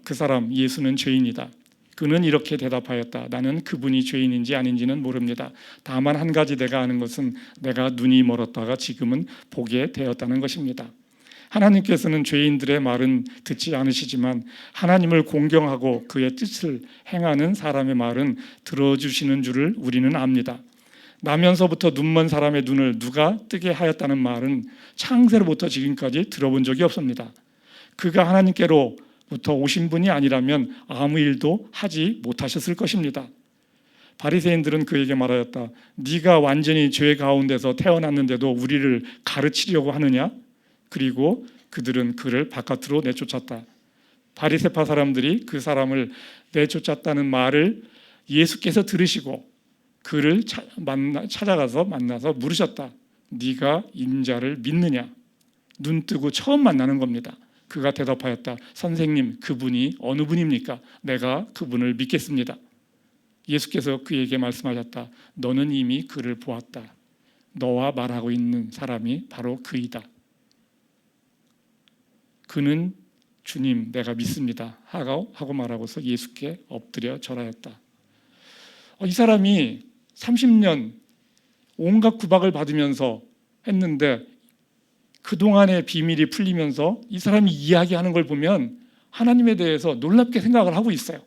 그 사람 예수는 죄인이다. 그는 이렇게 대답하였다. 나는 그분이 죄인인지 아닌지는 모릅니다. 다만 한 가지 내가 아는 것은 내가 눈이 멀었다가 지금은 보게 되었다는 것입니다. 하나님께서는 죄인들의 말은 듣지 않으시지만 하나님을 공경하고 그의 뜻을 행하는 사람의 말은 들어주시는 줄을 우리는 압니다. 나면서부터 눈먼 사람의 눈을 누가 뜨게 하였다는 말은 창세로부터 지금까지 들어본 적이 없습니다. 그가 하나님께로부터 오신 분이 아니라면 아무 일도 하지 못하셨을 것입니다. 바리새인들은 그에게 말하였다. 네가 완전히 죄 가운데서 태어났는데도 우리를 가르치려고 하느냐? 그리고 그들은 그를 바깥으로 내쫓았다. 바리새파 사람들이 그 사람을 내쫓았다는 말을 예수께서 들으시고 그를 찾아가서 만나서 물으셨다. 네가 인자를 믿느냐? 눈뜨고 처음 만나는 겁니다. 그가 대답하였다. 선생님, 그분이 어느 분입니까? 내가 그분을 믿겠습니다. 예수께서 그에게 말씀하셨다. 너는 이미 그를 보았다. 너와 말하고 있는 사람이 바로 그이다. 그는 주님 내가 믿습니다 하고 말하고서 예수께 엎드려 절하였다. 이 사람이 30년 온갖 구박을 받으면서 했는데 그동안의 비밀이 풀리면서 이 사람이 이야기하는 걸 보면 하나님에 대해서 놀랍게 생각을 하고 있어요.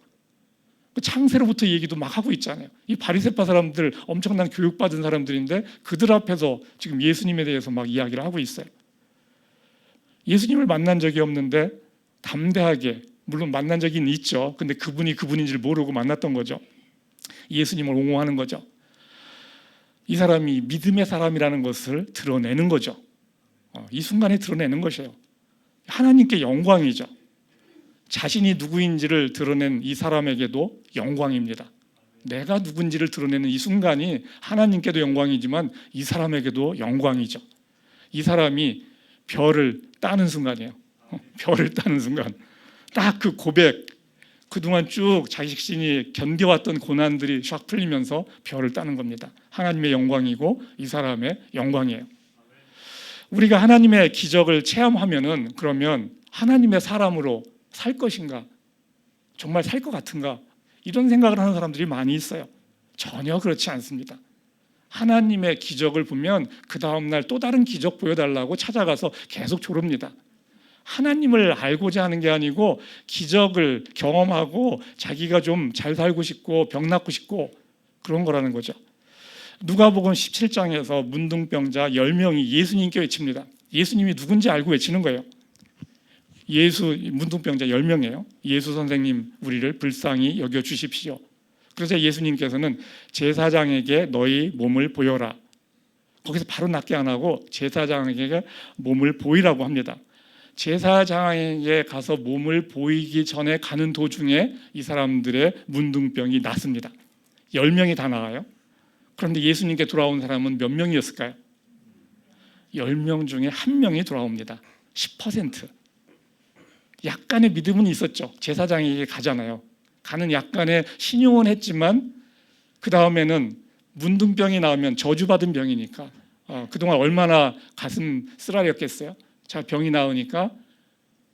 창세로부터 얘기도 막 하고 있잖아요. 이 바리새파 사람들 엄청난 교육받은 사람들인데 그들 앞에서 지금 예수님에 대해서 막 이야기를 하고 있어요. 예수님을 만난 적이 없는데 담대하게, 물론 만난 적이 있죠. 근데 그분이 그분인지를 모르고 만났던 거죠. 예수님을 옹호하는 거죠. 이 사람이 믿음의 사람이라는 것을 드러내는 거죠. 이 순간에 드러내는 것이에요. 하나님께 영광이죠. 자신이 누구인지를 드러낸 이 사람에게도 영광입니다. 내가 누군지를 드러내는 이 순간이 하나님께도 영광이지만 이 사람에게도 영광이죠. 이 사람이 별을 따는 순간이에요. 별을 따는 순간. 딱 그 고백, 그동안 쭉 자신이 견뎌왔던 고난들이 샥 풀리면서 별을 따는 겁니다. 하나님의 영광이고 이 사람의 영광이에요. 우리가 하나님의 기적을 체험하면은 그러면 하나님의 사람으로 살 것인가? 정말 살 것 같은가? 이런 생각을 하는 사람들이 많이 있어요. 전혀 그렇지 않습니다. 하나님의 기적을 보면 그 다음날 또 다른 기적 보여달라고 찾아가서 계속 조릅니다. 하나님을 알고자 하는 게 아니고 기적을 경험하고 자기가 좀 잘 살고 싶고 병 낫고 싶고 그런 거라는 거죠. 누가복음 17장에서 문둥병자 10명이 예수님께 외칩니다. 예수님이 누군지 알고 외치는 거예요. 문둥병자 10명이에요. 예수 선생님 우리를 불쌍히 여겨주십시오. 그래서 예수님께서는 제사장에게 너희 몸을 보여라. 거기서 바로 낫게 안 하고 제사장에게 몸을 보이라고 합니다. 제사장에게 가서 몸을 보이기 전에 가는 도중에 이 사람들의 문둥병이 낫습니다. 10명이 다 나와요. 그런데 예수님께 돌아온 사람은 몇 명이었을까요? 10명 중에 1명이 돌아옵니다. 10%. 약간의 믿음은 있었죠. 제사장에게 가잖아요. 가는 약간의 신용은 했지만 그 다음에는 문둥병이 나오면 저주받은 병이니까 그동안 얼마나 가슴 쓰라렸겠어요. 자, 병이 나으니까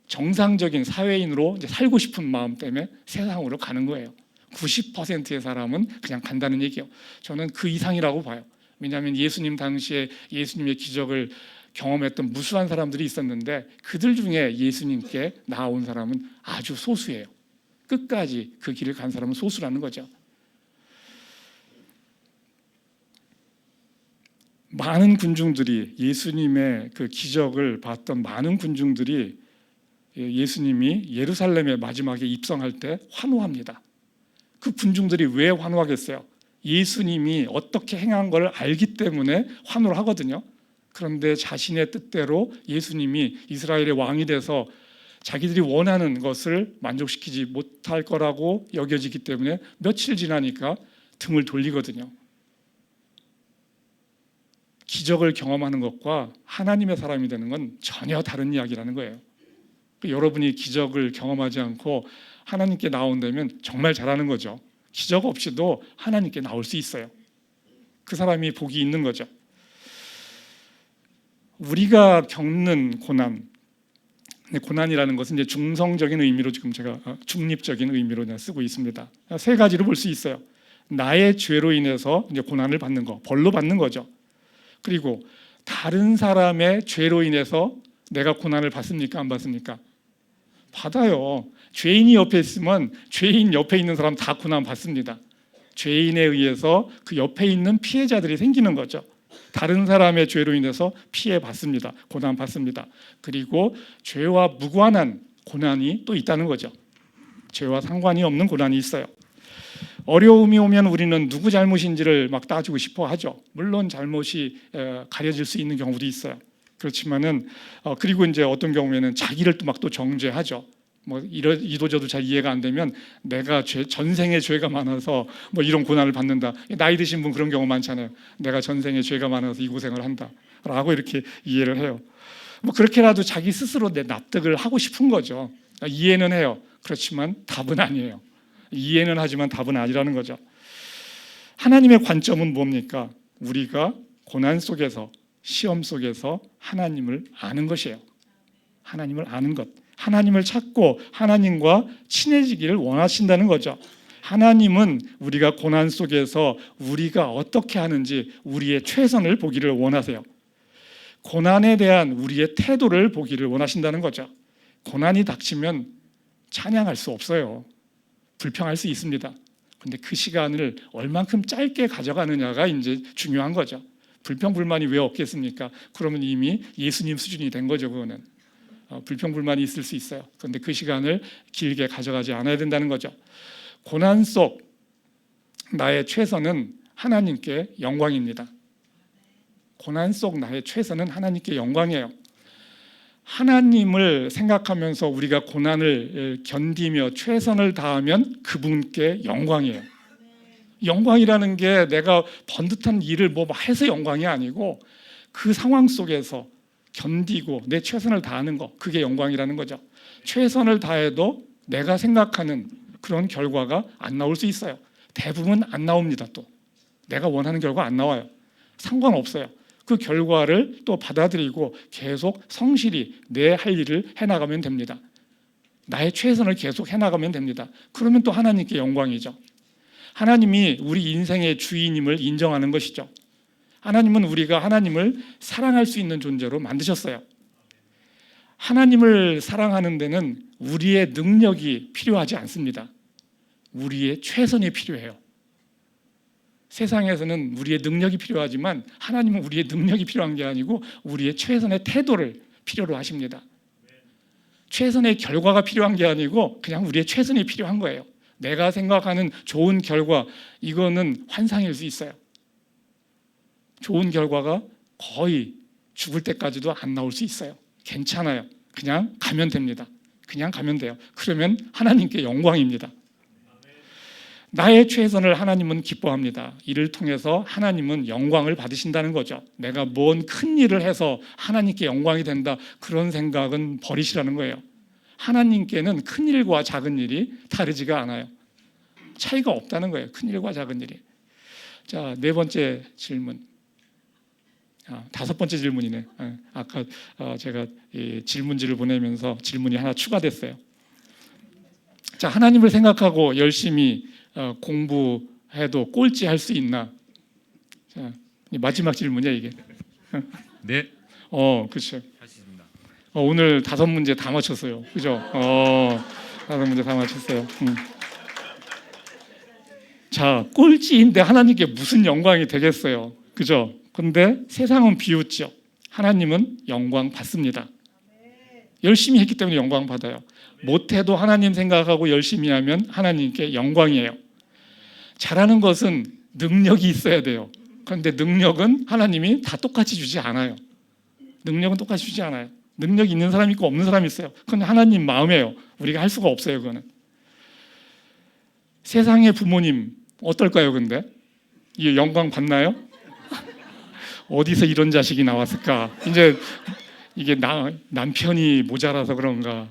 정상적인 사회인으로 이제 살고 싶은 마음 때문에 세상으로 가는 거예요. 90%의 사람은 그냥 간다는 얘기예요. 저는 그 이상이라고 봐요. 왜냐하면 예수님 당시에 예수님의 기적을 경험했던 무수한 사람들이 있었는데 그들 중에 예수님께 나온 사람은 아주 소수예요. 끝까지 그 길을 간 사람은 소수라는 거죠. 많은 군중들이 예수님의 그 기적을 봤던 많은 군중들이 예수님이 예루살렘에 마지막에 입성할 때 환호합니다. 그 군중들이 왜 환호하겠어요? 예수님이 어떻게 행한 걸 알기 때문에 환호를 하거든요. 그런데 자신의 뜻대로 예수님이 이스라엘의 왕이 돼서 자기들이 원하는 것을 만족시키지 못할 거라고 여겨지기 때문에 며칠 지나니까 등을 돌리거든요. 기적을 경험하는 것과 하나님의 사람이 되는 건 전혀 다른 이야기라는 거예요. 여러분이 기적을 경험하지 않고 하나님께 나온다면 정말 잘하는 거죠. 기적 없이도 하나님께 나올 수 있어요. 그 사람이 복이 있는 거죠. 우리가 겪는 고난이라는 것은 이제 중성적인 의미로 지금 제가 중립적인 의미로 쓰고 있습니다. 세 가지로 볼 수 있어요. 나의 죄로 인해서 이제 고난을 받는 거, 벌로 받는 거죠. 그리고 다른 사람의 죄로 인해서 내가 고난을 받습니까? 안 받습니까? 받아요. 죄인이 옆에 있으면 죄인 옆에 있는 사람 다 고난 받습니다. 죄인에 의해서 그 옆에 있는 피해자들이 생기는 거죠. 다른 사람의 죄로 인해서 피해 받습니다. 고난 받습니다. 그리고 죄와 무관한 고난이 또 있다는 거죠. 죄와 상관이 없는 고난이 있어요. 어려움이 오면 우리는 누구 잘못인지를 막 따지고 싶어 하죠. 물론 잘못이 가려질 수 있는 경우도 있어요. 그렇지만은 그리고 이제 어떤 경우에는 자기를 또 막 또 정죄하죠. 뭐 이도저도 잘 이해가 안 되면 내가 전생에 죄가 많아서 뭐 이런 고난을 받는다. 나이 드신 분 그런 경우 많잖아요. 내가 전생에 죄가 많아서 이 고생을 한다라고 이렇게 이해를 해요. 뭐 그렇게라도 자기 스스로 내 납득을 하고 싶은 거죠. 이해는 해요. 그렇지만 답은 아니에요. 이해는 하지만 답은 아니라는 거죠. 하나님의 관점은 뭡니까? 우리가 고난 속에서 시험 속에서 하나님을 아는 것이에요. 하나님을 아는 것. 하나님을 찾고 하나님과 친해지기를 원하신다는 거죠. 하나님은 우리가 고난 속에서 우리가 어떻게 하는지 우리의 최선을 보기를 원하세요. 고난에 대한 우리의 태도를 보기를 원하신다는 거죠. 고난이 닥치면 찬양할 수 없어요. 불평할 수 있습니다. 근데 그 시간을 얼만큼 짧게 가져가느냐가 이제 중요한 거죠. 불평 불만이 왜 없겠습니까? 그러면 이미 예수님 수준이 된 거죠. 그거는 불평 불만이 있을 수 있어요. 그런데 그 시간을 길게 가져가지 않아야 된다는 거죠. 고난 속 나의 최선은 하나님께 영광입니다. 고난 속 나의 최선은 하나님께 영광이에요. 하나님을 생각하면서 우리가 고난을 견디며 최선을 다하면 그분께 영광이에요. 영광이라는 게 내가 번듯한 일을 뭐 해서 영광이 아니고 그 상황 속에서 견디고 내 최선을 다하는 거, 그게 영광이라는 거죠. 최선을 다해도 내가 생각하는 그런 결과가 안 나올 수 있어요. 대부분 안 나옵니다. 또 내가 원하는 결과 안 나와요. 상관없어요. 그 결과를 또 받아들이고 계속 성실히 내 할 일을 해나가면 됩니다. 나의 최선을 계속 해나가면 됩니다. 그러면 또 하나님께 영광이죠. 하나님이 우리 인생의 주인임을 인정하는 것이죠. 하나님은 우리가 하나님을 사랑할 수 있는 존재로 만드셨어요. 하나님을 사랑하는 데는 우리의 능력이 필요하지 않습니다. 우리의 최선이 필요해요. 세상에서는 우리의 능력이 필요하지만 하나님은 우리의 능력이 필요한 게 아니고 우리의 최선의 태도를 필요로 하십니다. 최선의 결과가 필요한 게 아니고 그냥 우리의 최선이 필요한 거예요. 내가 생각하는 좋은 결과, 이거는 환상일 수 있어요. 좋은 결과가 거의 죽을 때까지도 안 나올 수 있어요. 괜찮아요. 그냥 가면 됩니다. 그냥 가면 돼요. 그러면 하나님께 영광입니다. 나의 최선을 하나님은 기뻐합니다. 이를 통해서 하나님은 영광을 받으신다는 거죠. 내가 뭔 큰 일을 해서 하나님께 영광이 된다, 그런 생각은 버리시라는 거예요. 하나님께는 큰 일과 작은 일이 다르지가 않아요. 차이가 없다는 거예요. 큰 일과 작은 일이. 자, 네 번째 질문. 다섯 번째 질문이네. 아까 제가 이 질문지를 보내면서 질문이 하나 추가됐어요. 자, 하나님을 생각하고 열심히 공부해도 꼴찌할 수 있나? 자, 마지막 질문이야 이게. 네, 그렇죠. 할 수 있습니다. 오늘 다섯 문제 다 맞췄어요. 그죠? 다섯 문제 다 맞췄어요. 자, 꼴찌인데 하나님께 무슨 영광이 되겠어요? 그죠? 근데 세상은 비웃죠. 하나님은 영광 받습니다. 열심히 했기 때문에 영광 받아요. 못해도 하나님 생각하고 열심히 하면 하나님께 영광이에요. 잘하는 것은 능력이 있어야 돼요. 그런데 능력은 하나님이 다 똑같이 주지 않아요. 능력은 똑같이 주지 않아요. 능력이 있는 사람이 있고 없는 사람이 있어요. 그건 하나님 마음이에요. 우리가 할 수가 없어요. 그거는. 세상의 부모님 어떨까요? 근데 이 영광 받나요? 어디서 이런 자식이 나왔을까? 이제 이게 남편이 모자라서 그런가?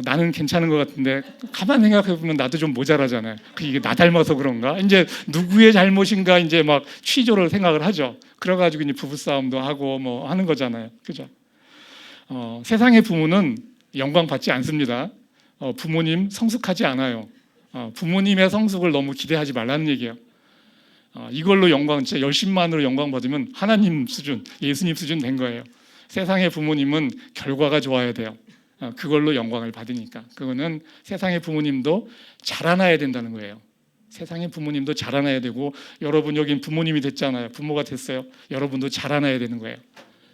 나는 괜찮은 것 같은데 가만 생각해 보면 나도 좀 모자라잖아요. 이게 나 닮아서 그런가? 이제 누구의 잘못인가 이제 막 취조를 생각을 하죠. 그래가지고 이제 부부 싸움도 하고 뭐 하는 거잖아요. 그죠? 세상의 부모는 영광 받지 않습니다. 부모님 성숙하지 않아요. 부모님의 성숙을 너무 기대하지 말라는 얘기예요. 이걸로 영광, 진짜 열심만으로 영광 받으면 하나님 수준, 예수님 수준 된 거예요. 세상의 부모님은 결과가 좋아야 돼요. 그걸로 영광을 받으니까. 그거는 세상의 부모님도 자라나야 된다는 거예요. 세상의 부모님도 자라나야 되고, 여러분 여긴 부모님이 됐잖아요. 부모가 됐어요. 여러분도 자라나야 되는 거예요.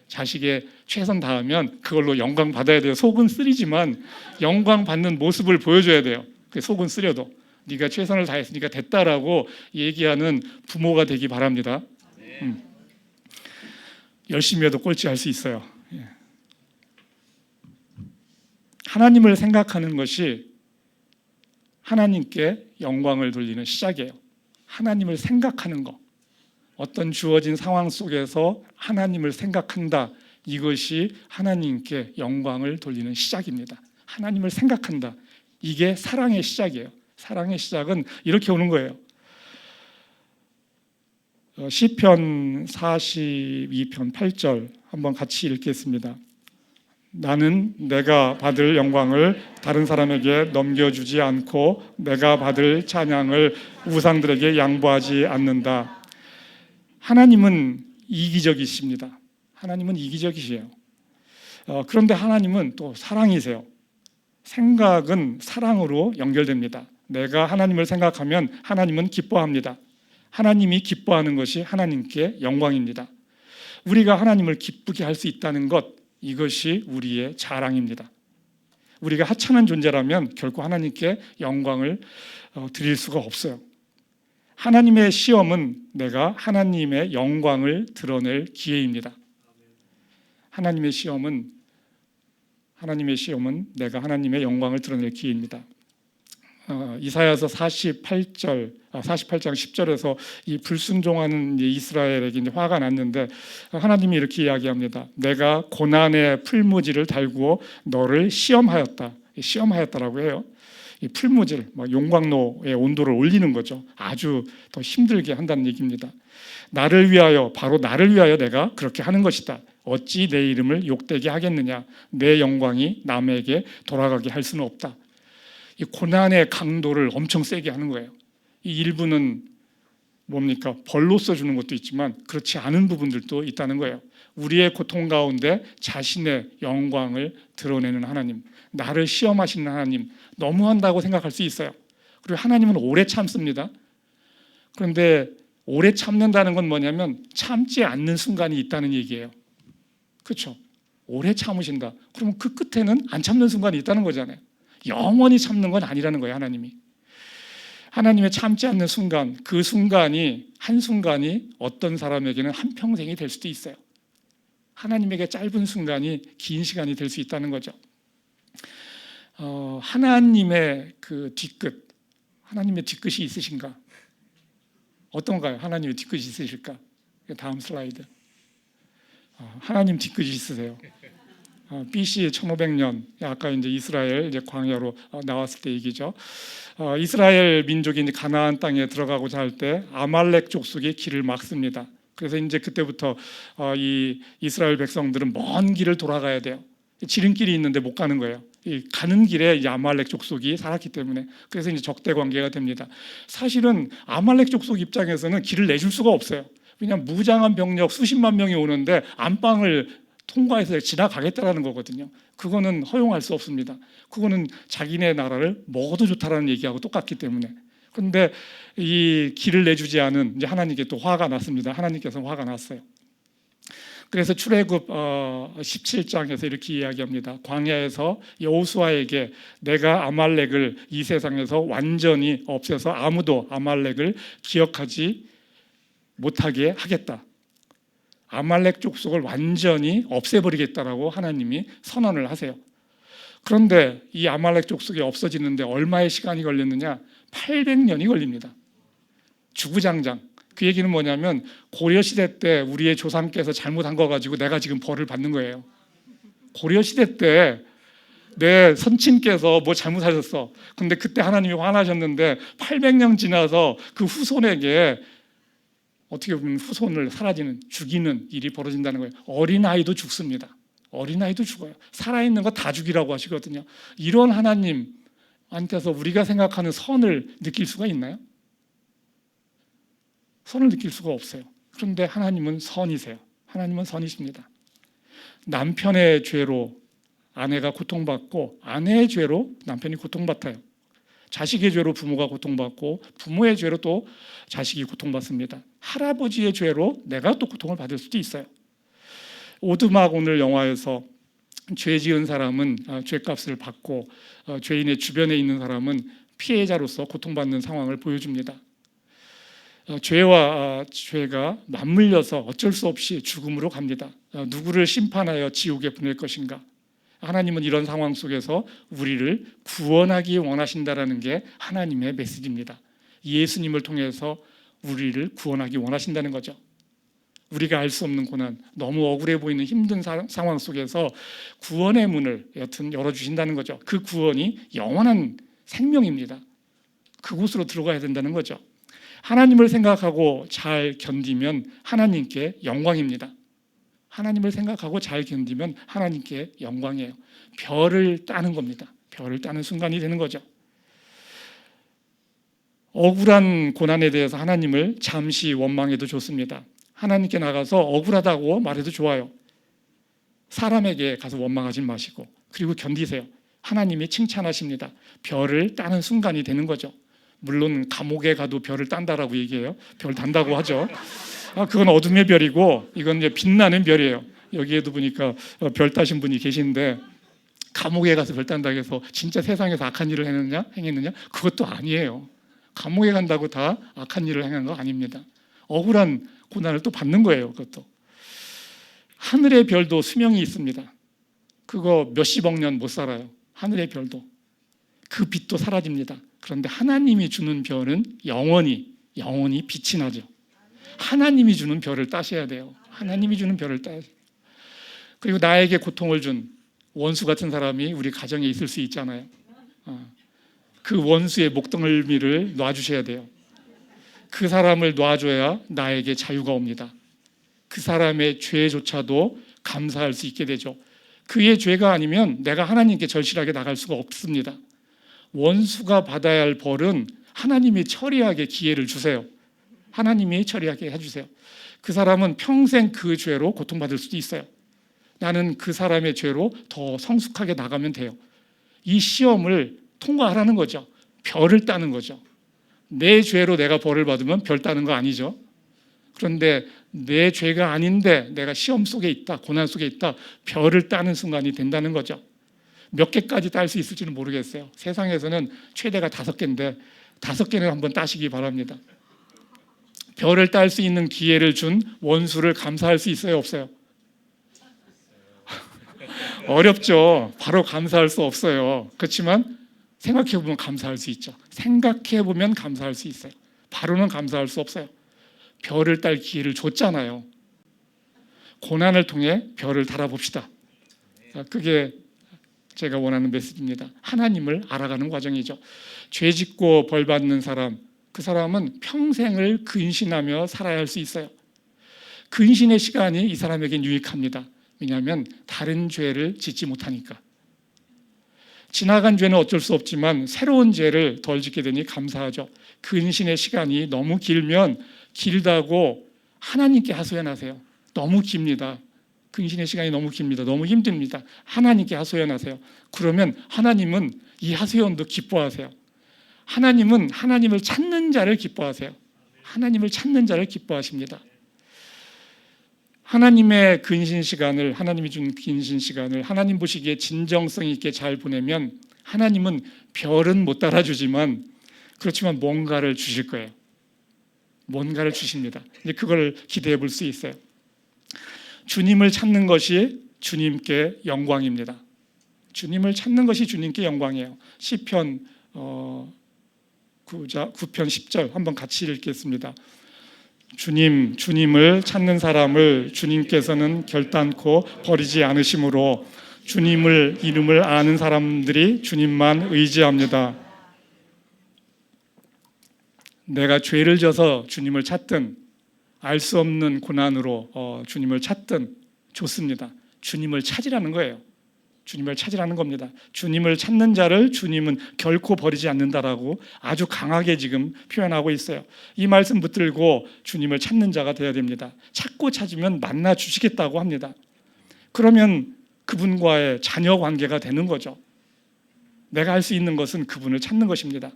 자식의 최선 다하면 그걸로 영광 받아야 돼요. 속은 쓰리지만 영광 받는 모습을 보여줘야 돼요. 속은 쓰려도 네가 최선을 다했으니까 됐다라고 얘기하는 부모가 되기 바랍니다. 열심히 해도 꼴찌할 수 있어요. 하나님을 생각하는 것이 하나님께 영광을 돌리는 시작이에요. 하나님을 생각하는 거, 어떤 주어진 상황 속에서 하나님을 생각한다, 이것이 하나님께 영광을 돌리는 시작입니다. 하나님을 생각한다, 이게 사랑의 시작이에요. 사랑의 시작은 이렇게 오는 거예요. 시편 42편 8절 한번 같이 읽겠습니다. 나는 내가 받을 영광을 다른 사람에게 넘겨주지 않고 내가 받을 찬양을 우상들에게 양보하지 않는다. 하나님은 이기적이십니다. 하나님은 이기적이시에요. 그런데 하나님은 또 사랑이세요. 생각은 사랑으로 연결됩니다. 내가 하나님을 생각하면 하나님은 기뻐합니다. 하나님이 기뻐하는 것이 하나님께 영광입니다. 우리가 하나님을 기쁘게 할 수 있다는 것, 이것이 우리의 자랑입니다. 우리가 하찮은 존재라면 결코 하나님께 영광을 드릴 수가 없어요. 하나님의 시험은 내가 하나님의 영광을 드러낼 기회입니다. 하나님의 시험은 내가 하나님의 영광을 드러낼 기회입니다. 이사야서 48장 10절에서 이 불순종하는 이스라엘에게 이제 화가 났는데 하나님이 이렇게 이야기합니다. 내가 고난의 풀무지를 달구어 너를 시험하였다. 시험하였다라고 해요. 이 풀무질, 용광로의 온도를 올리는 거죠. 아주 더 힘들게 한다는 얘기입니다. 나를 위하여, 바로 나를 위하여 내가 그렇게 하는 것이다. 어찌 내 이름을 욕되게 하겠느냐. 내 영광이 남에게 돌아가게 할 수는 없다. 이 고난의 강도를 엄청 세게 하는 거예요. 이 일부는 뭡니까? 벌로써 주는 것도 있지만 그렇지 않은 부분들도 있다는 거예요. 우리의 고통 가운데 자신의 영광을 드러내는 하나님, 나를 시험하시는 하나님, 너무한다고 생각할 수 있어요. 그리고 하나님은 오래 참습니다. 그런데 오래 참는다는 건 뭐냐면 참지 않는 순간이 있다는 얘기예요. 그렇죠? 오래 참으신다. 그러면 그 끝에는 안 참는 순간이 있다는 거잖아요. 영원히 참는 건 아니라는 거예요. 하나님의 참지 않는 순간, 그 순간이 한순간이 어떤 사람에게는 한평생이 될 수도 있어요. 하나님에게 짧은 순간이 긴 시간이 될 수 있다는 거죠. 하나님의 그 뒤끝, 하나님의 뒤끝이 있으신가? 어떤가요? 하나님의 뒤끝이 있으실까? 다음 슬라이드. 하나님 뒤끝이 있으세요. BC 1500년, 아까 이제 이스라엘 이제 광야로 나왔을 때 얘기죠. 이스라엘 민족이 이제 가나안 땅에 들어가고자 할 때 아말렉 족속이 길을 막습니다. 그래서 이제 그때부터 이 이스라엘 백성들은 먼 길을 돌아가야 돼요. 지름길이 있는데 못 가는 거예요. 이 가는 길에 이 아말렉 족속이 살았기 때문에. 그래서 이제 적대 관계가 됩니다. 사실은 아말렉 족속 입장에서는 길을 내줄 수가 없어요. 왜냐하면 무장한 병력 수십만 명이 오는데 안방을 통과해서 지나가겠다라는 거거든요. 그거는 허용할 수 없습니다. 그거는 자기네 나라를 먹어도 좋다라는 얘기하고 똑같기 때문에. 그런데 이 길을 내주지 않은 이제 하나님께 또 화가 났습니다. 하나님께서 화가 났어요. 그래서 출애굽 17장에서 이렇게 이야기합니다. 광야에서 여호수아에게 내가 아말렉을 이 세상에서 완전히 없애서 아무도 아말렉을 기억하지 못하게 하겠다. 아말렉 족속을 완전히 없애버리겠다라고 하나님이 선언을 하세요. 그런데 이 아말렉 족속이 없어지는데 얼마의 시간이 걸렸느냐? 800년이 걸립니다. 주구장장. 그 얘기는 뭐냐면 고려시대 때 우리의 조상께서 잘못한 거 가지고 내가 지금 벌을 받는 거예요. 고려시대 때 내 선친께서 뭐 잘못하셨어. 근데 그때 하나님이 화나셨는데 800년 지나서 그 후손에게 어떻게 보면 후손을 사라지는, 죽이는 일이 벌어진다는 거예요. 어린아이도 죽습니다. 어린아이도 죽어요. 살아있는 거 다 죽이라고 하시거든요. 이런 하나님한테서 우리가 생각하는 선을 느낄 수가 있나요? 선을 느낄 수가 없어요. 그런데 하나님은 선이세요. 하나님은 선이십니다. 남편의 죄로 아내가 고통받고 아내의 죄로 남편이 고통받아요. 자식의 죄로 부모가 고통받고 부모의 죄로 또 자식이 고통받습니다. 할아버지의 죄로 내가 또 고통을 받을 수도 있어요. 오두막 오늘 영화에서 죄 지은 사람은 죄값을 받고 죄인의 주변에 있는 사람은 피해자로서 고통받는 상황을 보여줍니다. 죄와 죄가 맞물려서 어쩔 수 없이 죽음으로 갑니다. 누구를 심판하여 지옥에 보낼 것인가? 하나님은 이런 상황 속에서 우리를 구원하기 원하신다라는 게 하나님의 메시지입니다. 예수님을 통해서 우리를 구원하기 원하신다는 거죠. 우리가 알 수 없는 고난, 너무 억울해 보이는 힘든 상황 속에서 구원의 문을 여튼 열어주신다는 거죠. 그 구원이 영원한 생명입니다. 그곳으로 들어가야 된다는 거죠. 하나님을 생각하고 잘 견디면 하나님께 영광입니다. 하나님을 생각하고 잘 견디면 하나님께 영광이에요. 별을 따는 겁니다. 별을 따는 순간이 되는 거죠. 억울한 고난에 대해서 하나님을 잠시 원망해도 좋습니다. 하나님께 나가서 억울하다고 말해도 좋아요. 사람에게 가서 원망하지 마시고 그리고 견디세요. 하나님이 칭찬하십니다. 별을 따는 순간이 되는 거죠. 물론 감옥에 가도 별을 딴다라고 얘기해요. 별 단다고 하죠. 그건 어둠의 별이고 이건 이제 빛나는 별이에요. 여기에도 보니까 별 따신 분이 계신데 감옥에 가서 별 딴다고 해서 진짜 세상에서 악한 일을 행했느냐? 그것도 아니에요. 감옥에 간다고 다 악한 일을 행한 거 아닙니다. 억울한 고난을 또 받는 거예요. 그것도. 하늘의 별도 수명이 있습니다. 그거 몇십억 년 못 살아요. 하늘의 별도. 그 빛도 사라집니다. 그런데 하나님이 주는 별은 영원히 빛이 나죠. 하나님이 주는 별을 따셔야 돼요. 하나님이 주는 별을 따야 돼요. 그리고 나에게 고통을 준 원수 같은 사람이 우리 가정에 있을 수 있잖아요. 그 원수의 목덜미를 놔주셔야 돼요. 그 사람을 놔줘야 나에게 자유가 옵니다. 그 사람의 죄조차도 감사할 수 있게 되죠. 그의 죄가 아니면 내가 하나님께 절실하게 나갈 수가 없습니다. 원수가 받아야 할 벌은 하나님이 처리하게 기회를 주세요. 하나님이 처리하게 해주세요. 그 사람은 평생 그 죄로 고통받을 수도 있어요. 나는 그 사람의 죄로 더 성숙하게 나가면 돼요. 이 시험을 통과하라는 거죠. 별을 따는 거죠. 내 죄로 내가 벌을 받으면 별 따는 거 아니죠. 그런데 내 죄가 아닌데 내가 시험 속에 있다, 고난 속에 있다, 별을 따는 순간이 된다는 거죠. 몇 개까지 딸 수 있을지는 모르겠어요. 세상에서는 최대가 5개인데 5개는 한번 따시기 바랍니다. 별을 딸 수 있는 기회를 준 원수를 감사할 수 있어요, 없어요? 어렵죠. 바로 감사할 수 없어요. 그렇지만 생각해보면 감사할 수 있죠. 생각해보면 감사할 수 있어요. 바로는 감사할 수 없어요. 별을 딸 기회를 줬잖아요. 고난을 통해 별을 달아봅시다. 그게 제가 원하는 메시지입니다. 하나님을 알아가는 과정이죠. 죄 짓고 벌 받는 사람, 그 사람은 평생을 근신하며 살아야 할 수 있어요. 근신의 시간이 이 사람에겐 유익합니다. 왜냐하면 다른 죄를 짓지 못하니까. 지나간 죄는 어쩔 수 없지만 새로운 죄를 덜 짓게 되니 감사하죠. 근신의 시간이 너무 길면 길다고 하나님께 하소연하세요. 너무 깁니다. 근신의 시간이 너무 깁니다. 너무 힘듭니다. 하나님께 하소연하세요. 그러면 하나님은 이 하소연도 기뻐하세요. 하나님은 하나님을 찾는 자를 기뻐하세요. 하나님을 찾는 자를 기뻐하십니다. 하나님의 근신 시간을, 하나님이 준 근신 시간을 하나님 보시기에 진정성 있게 잘 보내면 하나님은 별은 못 달아주지만 그렇지만 뭔가를 주실 거예요. 뭔가를 주십니다. 이제 그걸 기대해 볼 수 있어요. 주님을 찾는 것이 주님께 영광입니다. 주님을 찾는 것이 주님께 영광이에요. 시편 9편 10절 한번 같이 읽겠습니다. 주님을 찾는 사람을 주님께서는 결단코 버리지 않으심으로 주님을 이름을 아는 사람들이 주님만 의지합니다. 내가 죄를 져서 주님을 찾든 알 수 없는 고난으로 주님을 찾든 좋습니다. 주님을 찾으라는 거예요. 주님을 찾으라는 겁니다. 주님을 찾는 자를 주님은 결코 버리지 않는다라고 아주 강하게 지금 표현하고 있어요. 이 말씀 붙들고 주님을 찾는 자가 되어야 됩니다. 찾고 찾으면 만나 주시겠다고 합니다. 그러면 그분과의 자녀 관계가 되는 거죠. 내가 할 수 있는 것은 그분을 찾는 것입니다.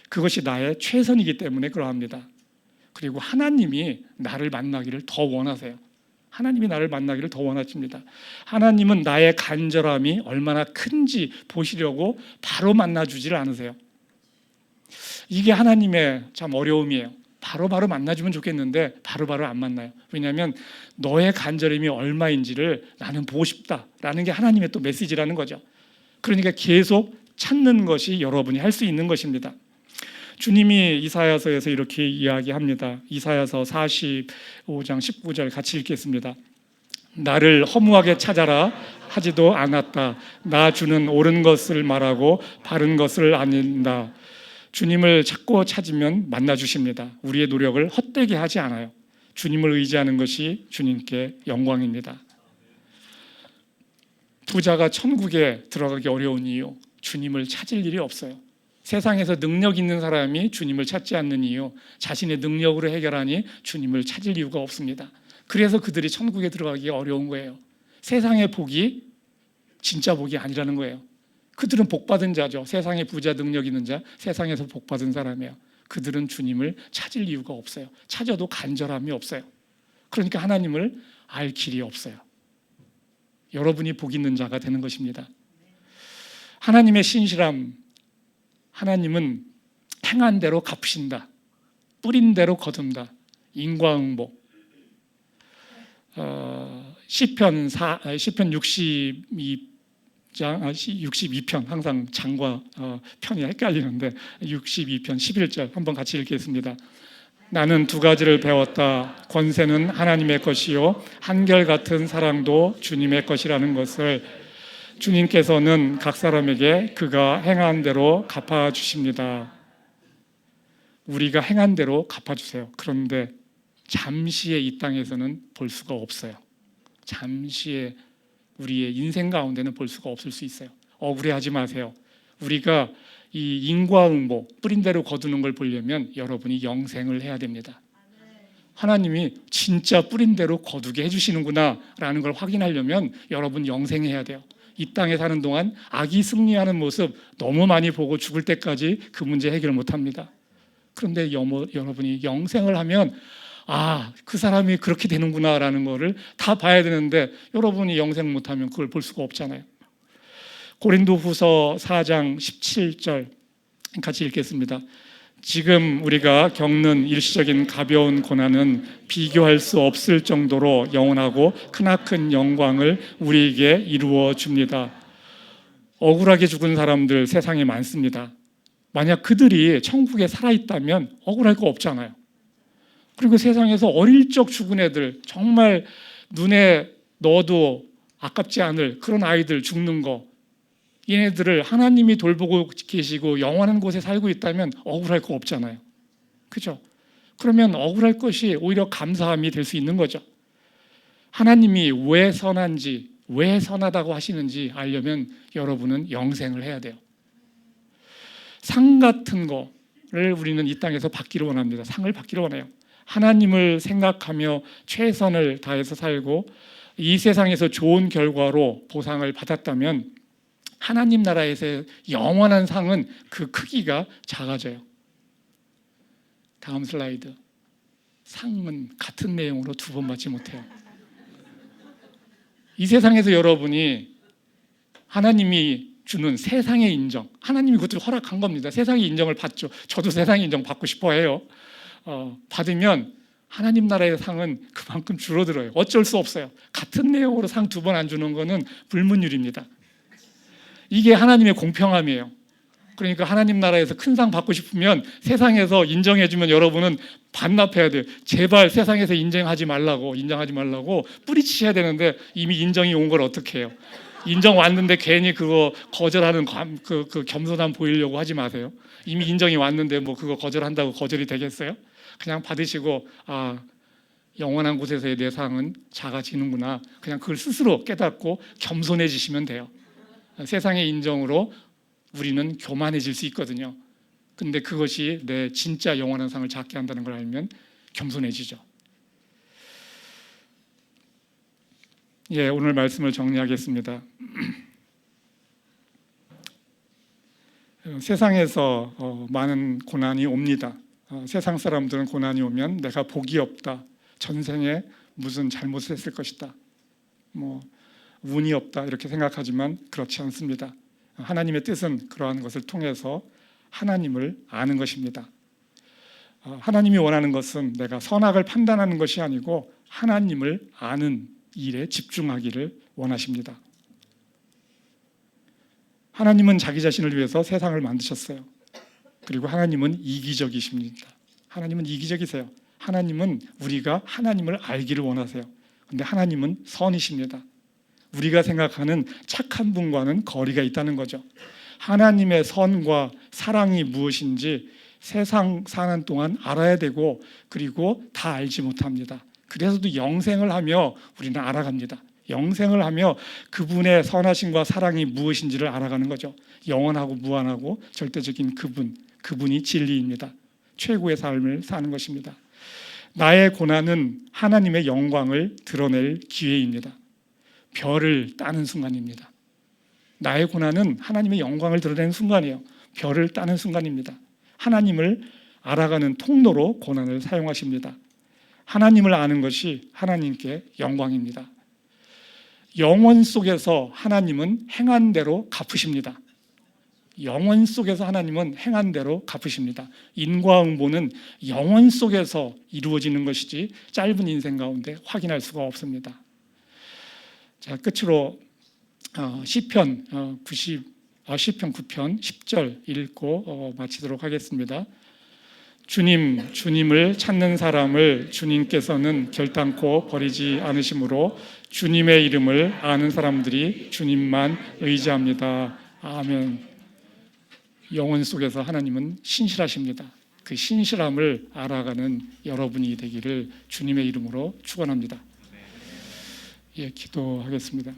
그것이 나의 최선이기 때문에 그러합니다. 그리고 하나님이 나를 만나기를 더 원하세요. 하나님이 나를 만나기를 더 원하십니다. 하나님은 나의 간절함이 얼마나 큰지 보시려고 바로 만나주지를 않으세요. 이게 하나님의 참 어려움이에요. 바로 만나주면 좋겠는데 바로 안 만나요. 왜냐하면 너의 간절함이 얼마인지를 나는 보고 싶다라는 게 하나님의 또 메시지라는 거죠. 그러니까 계속 찾는 것이 여러분이 할 수 있는 것입니다. 주님이 이사야서에서 이렇게 이야기합니다. 이사야서 45장 19절 같이 읽겠습니다. 나를 허무하게 찾아라 하지도 않았다. 나 주는 옳은 것을 말하고 바른 것을 아닌다. 주님을 찾고 찾으면 만나주십니다. 우리의 노력을 헛되게 하지 않아요. 주님을 의지하는 것이 주님께 영광입니다. 부자가 천국에 들어가기 어려운 이유, 주님을 찾을 일이 없어요. 세상에서 능력 있는 사람이 주님을 찾지 않는 이유, 자신의 능력으로 해결하니 주님을 찾을 이유가 없습니다. 그래서 그들이 천국에 들어가기 어려운 거예요. 세상의 복이 진짜 복이 아니라는 거예요. 그들은 복받은 자죠. 세상에 부자 능력 있는 자, 세상에서 복받은 사람이에요. 그들은 주님을 찾을 이유가 없어요. 찾아도 간절함이 없어요. 그러니까 하나님을 알 길이 없어요. 여러분이 복 있는 자가 되는 것입니다. 하나님의 신실함, 하나님은 행한 대로 갚으신다. 뿌린 대로 거둔다. 인과응보. 시편 62편 항상 장과 편이 헷갈리는데 62편 11절 한번 같이 읽겠습니다. 나는 두 가지를 배웠다. 권세는 하나님의 것이요 한결같은 사랑도 주님의 것이라는 것을 주님께서는 각 사람에게 그가 행한 대로 갚아주십니다. 우리가 행한 대로 갚아주세요. 그런데 잠시의 이 땅에서는 볼 수가 없어요. 잠시의 우리의 인생 가운데는 볼 수가 없을 수 있어요. 억울해하지 마세요. 우리가 이 인과응보, 뿌린 대로 거두는 걸 보려면 여러분이 영생을 해야 됩니다. 하나님이 진짜 뿌린 대로 거두게 해주시는구나 라는 걸 확인하려면 여러분 영생해야 돼요. 이 땅에 사는 동안 악이 승리하는 모습 너무 많이 보고 죽을 때까지 그 문제 해결 못합니다. 그런데 여러분이 영생을 하면 그 사람이 그렇게 되는구나 라는 거를 다 봐야 되는데 여러분이 영생 못하면 그걸 볼 수가 없잖아요. 고린도후서 4장 17절 같이 읽겠습니다. 지금 우리가 겪는 일시적인 가벼운 고난은 비교할 수 없을 정도로 영원하고 크나큰 영광을 우리에게 이루어 줍니다. 억울하게 죽은 사람들 세상에 많습니다. 만약 그들이 천국에 살아있다면 억울할 거 없잖아요. 그리고 세상에서 어릴 적 죽은 애들, 정말 눈에 넣어도 아깝지 않을 그런 아이들 죽는 거, 얘네들을 하나님이 돌보고 계시고 영원한 곳에 살고 있다면 억울할 거 없잖아요. 그죠? 그러면 억울할 것이 오히려 감사함이 될 수 있는 거죠. 하나님이 왜 선한지, 왜 선하다고 하시는지 알려면 여러분은 영생을 해야 돼요. 상 같은 거를 우리는 이 땅에서 받기를 원합니다. 상을 받기를 원해요. 하나님을 생각하며 최선을 다해서 살고 이 세상에서 좋은 결과로 보상을 받았다면 하나님 나라에서의 영원한 상은 그 크기가 작아져요. 다음 슬라이드. 상은 같은 내용으로 두 번 받지 못해요. 이 세상에서 여러분이 하나님이 주는 세상의 인정, 하나님이 그것을 허락한 겁니다. 세상의 인정을 받죠. 저도 세상의 인정 받고 싶어 해요. 받으면 하나님 나라의 상은 그만큼 줄어들어요. 어쩔 수 없어요. 같은 내용으로 상 두 번 안 주는 거는 불문율입니다. 이게 하나님의 공평함이에요. 그러니까 하나님 나라에서 큰 상 받고 싶으면 세상에서 인정해주면 여러분은 반납해야 돼요. 제발 세상에서 인정하지 말라고 뿌리치셔야 되는데 이미 인정이 온 걸 어떻게 해요? 인정 왔는데 괜히 그거 거절하는 그 겸손함 보이려고 하지 마세요. 이미 인정이 왔는데 뭐 그거 거절한다고 거절이 되겠어요? 그냥 받으시고 영원한 곳에서의 내 상은 작아지는구나. 그냥 그걸 스스로 깨닫고 겸손해지시면 돼요. 세상의 인정으로 우리는 교만해질 수 있거든요. 근데 그것이 내 진짜 영원한 상을 작게 한다는 걸 알면 겸손해지죠. 예, 오늘 말씀을 정리하겠습니다. 세상에서 많은 고난이 옵니다. 세상 사람들은 고난이 오면 내가 복이 없다, 전생에 무슨 잘못을 했을 것이다, 뭐 운이 없다 이렇게 생각하지만 그렇지 않습니다. 하나님의 뜻은 그러한 것을 통해서 하나님을 아는 것입니다. 하나님이 원하는 것은 내가 선악을 판단하는 것이 아니고 하나님을 아는 일에 집중하기를 원하십니다. 하나님은 자기 자신을 위해서 세상을 만드셨어요. 그리고 하나님은 이기적이십니다. 하나님은 이기적이세요. 하나님은 우리가 하나님을 알기를 원하세요. 그런데 하나님은 선이십니다. 우리가 생각하는 착한 분과는 거리가 있다는 거죠. 하나님의 선과 사랑이 무엇인지 세상 사는 동안 알아야 되고 그리고 다 알지 못합니다. 그래서도 영생을 하며 우리는 알아갑니다. 영생을 하며 그분의 선하심과 사랑이 무엇인지를 알아가는 거죠. 영원하고 무한하고 절대적인 그분이 진리입니다. 최고의 삶을 사는 것입니다. 나의 고난은 하나님의 영광을 드러낼 기회입니다. 별을 따는 순간입니다. 나의 고난은 하나님의 영광을 드러내는 순간이에요. 별을 따는 순간입니다. 하나님을 알아가는 통로로 고난을 사용하십니다. 하나님을 아는 것이 하나님께 영광입니다. 영원 속에서 하나님은 행한 대로 갚으십니다. 영원 속에서 하나님은 행한 대로 갚으십니다. 인과응보는 영원 속에서 이루어지는 것이지 짧은 인생 가운데 확인할 수가 없습니다. 자, 끝으로 시편 9편 10절 읽고 마치도록 하겠습니다. 주님을 찾는 사람을 주님께서는 결단코 버리지 않으시므로 주님의 이름을 아는 사람들이 주님만 의지합니다. 아멘. 영혼 속에서 하나님은 신실하십니다. 그 신실함을 알아가는 여러분이 되기를 주님의 이름으로 축원합니다. 예, 기도하겠습니다.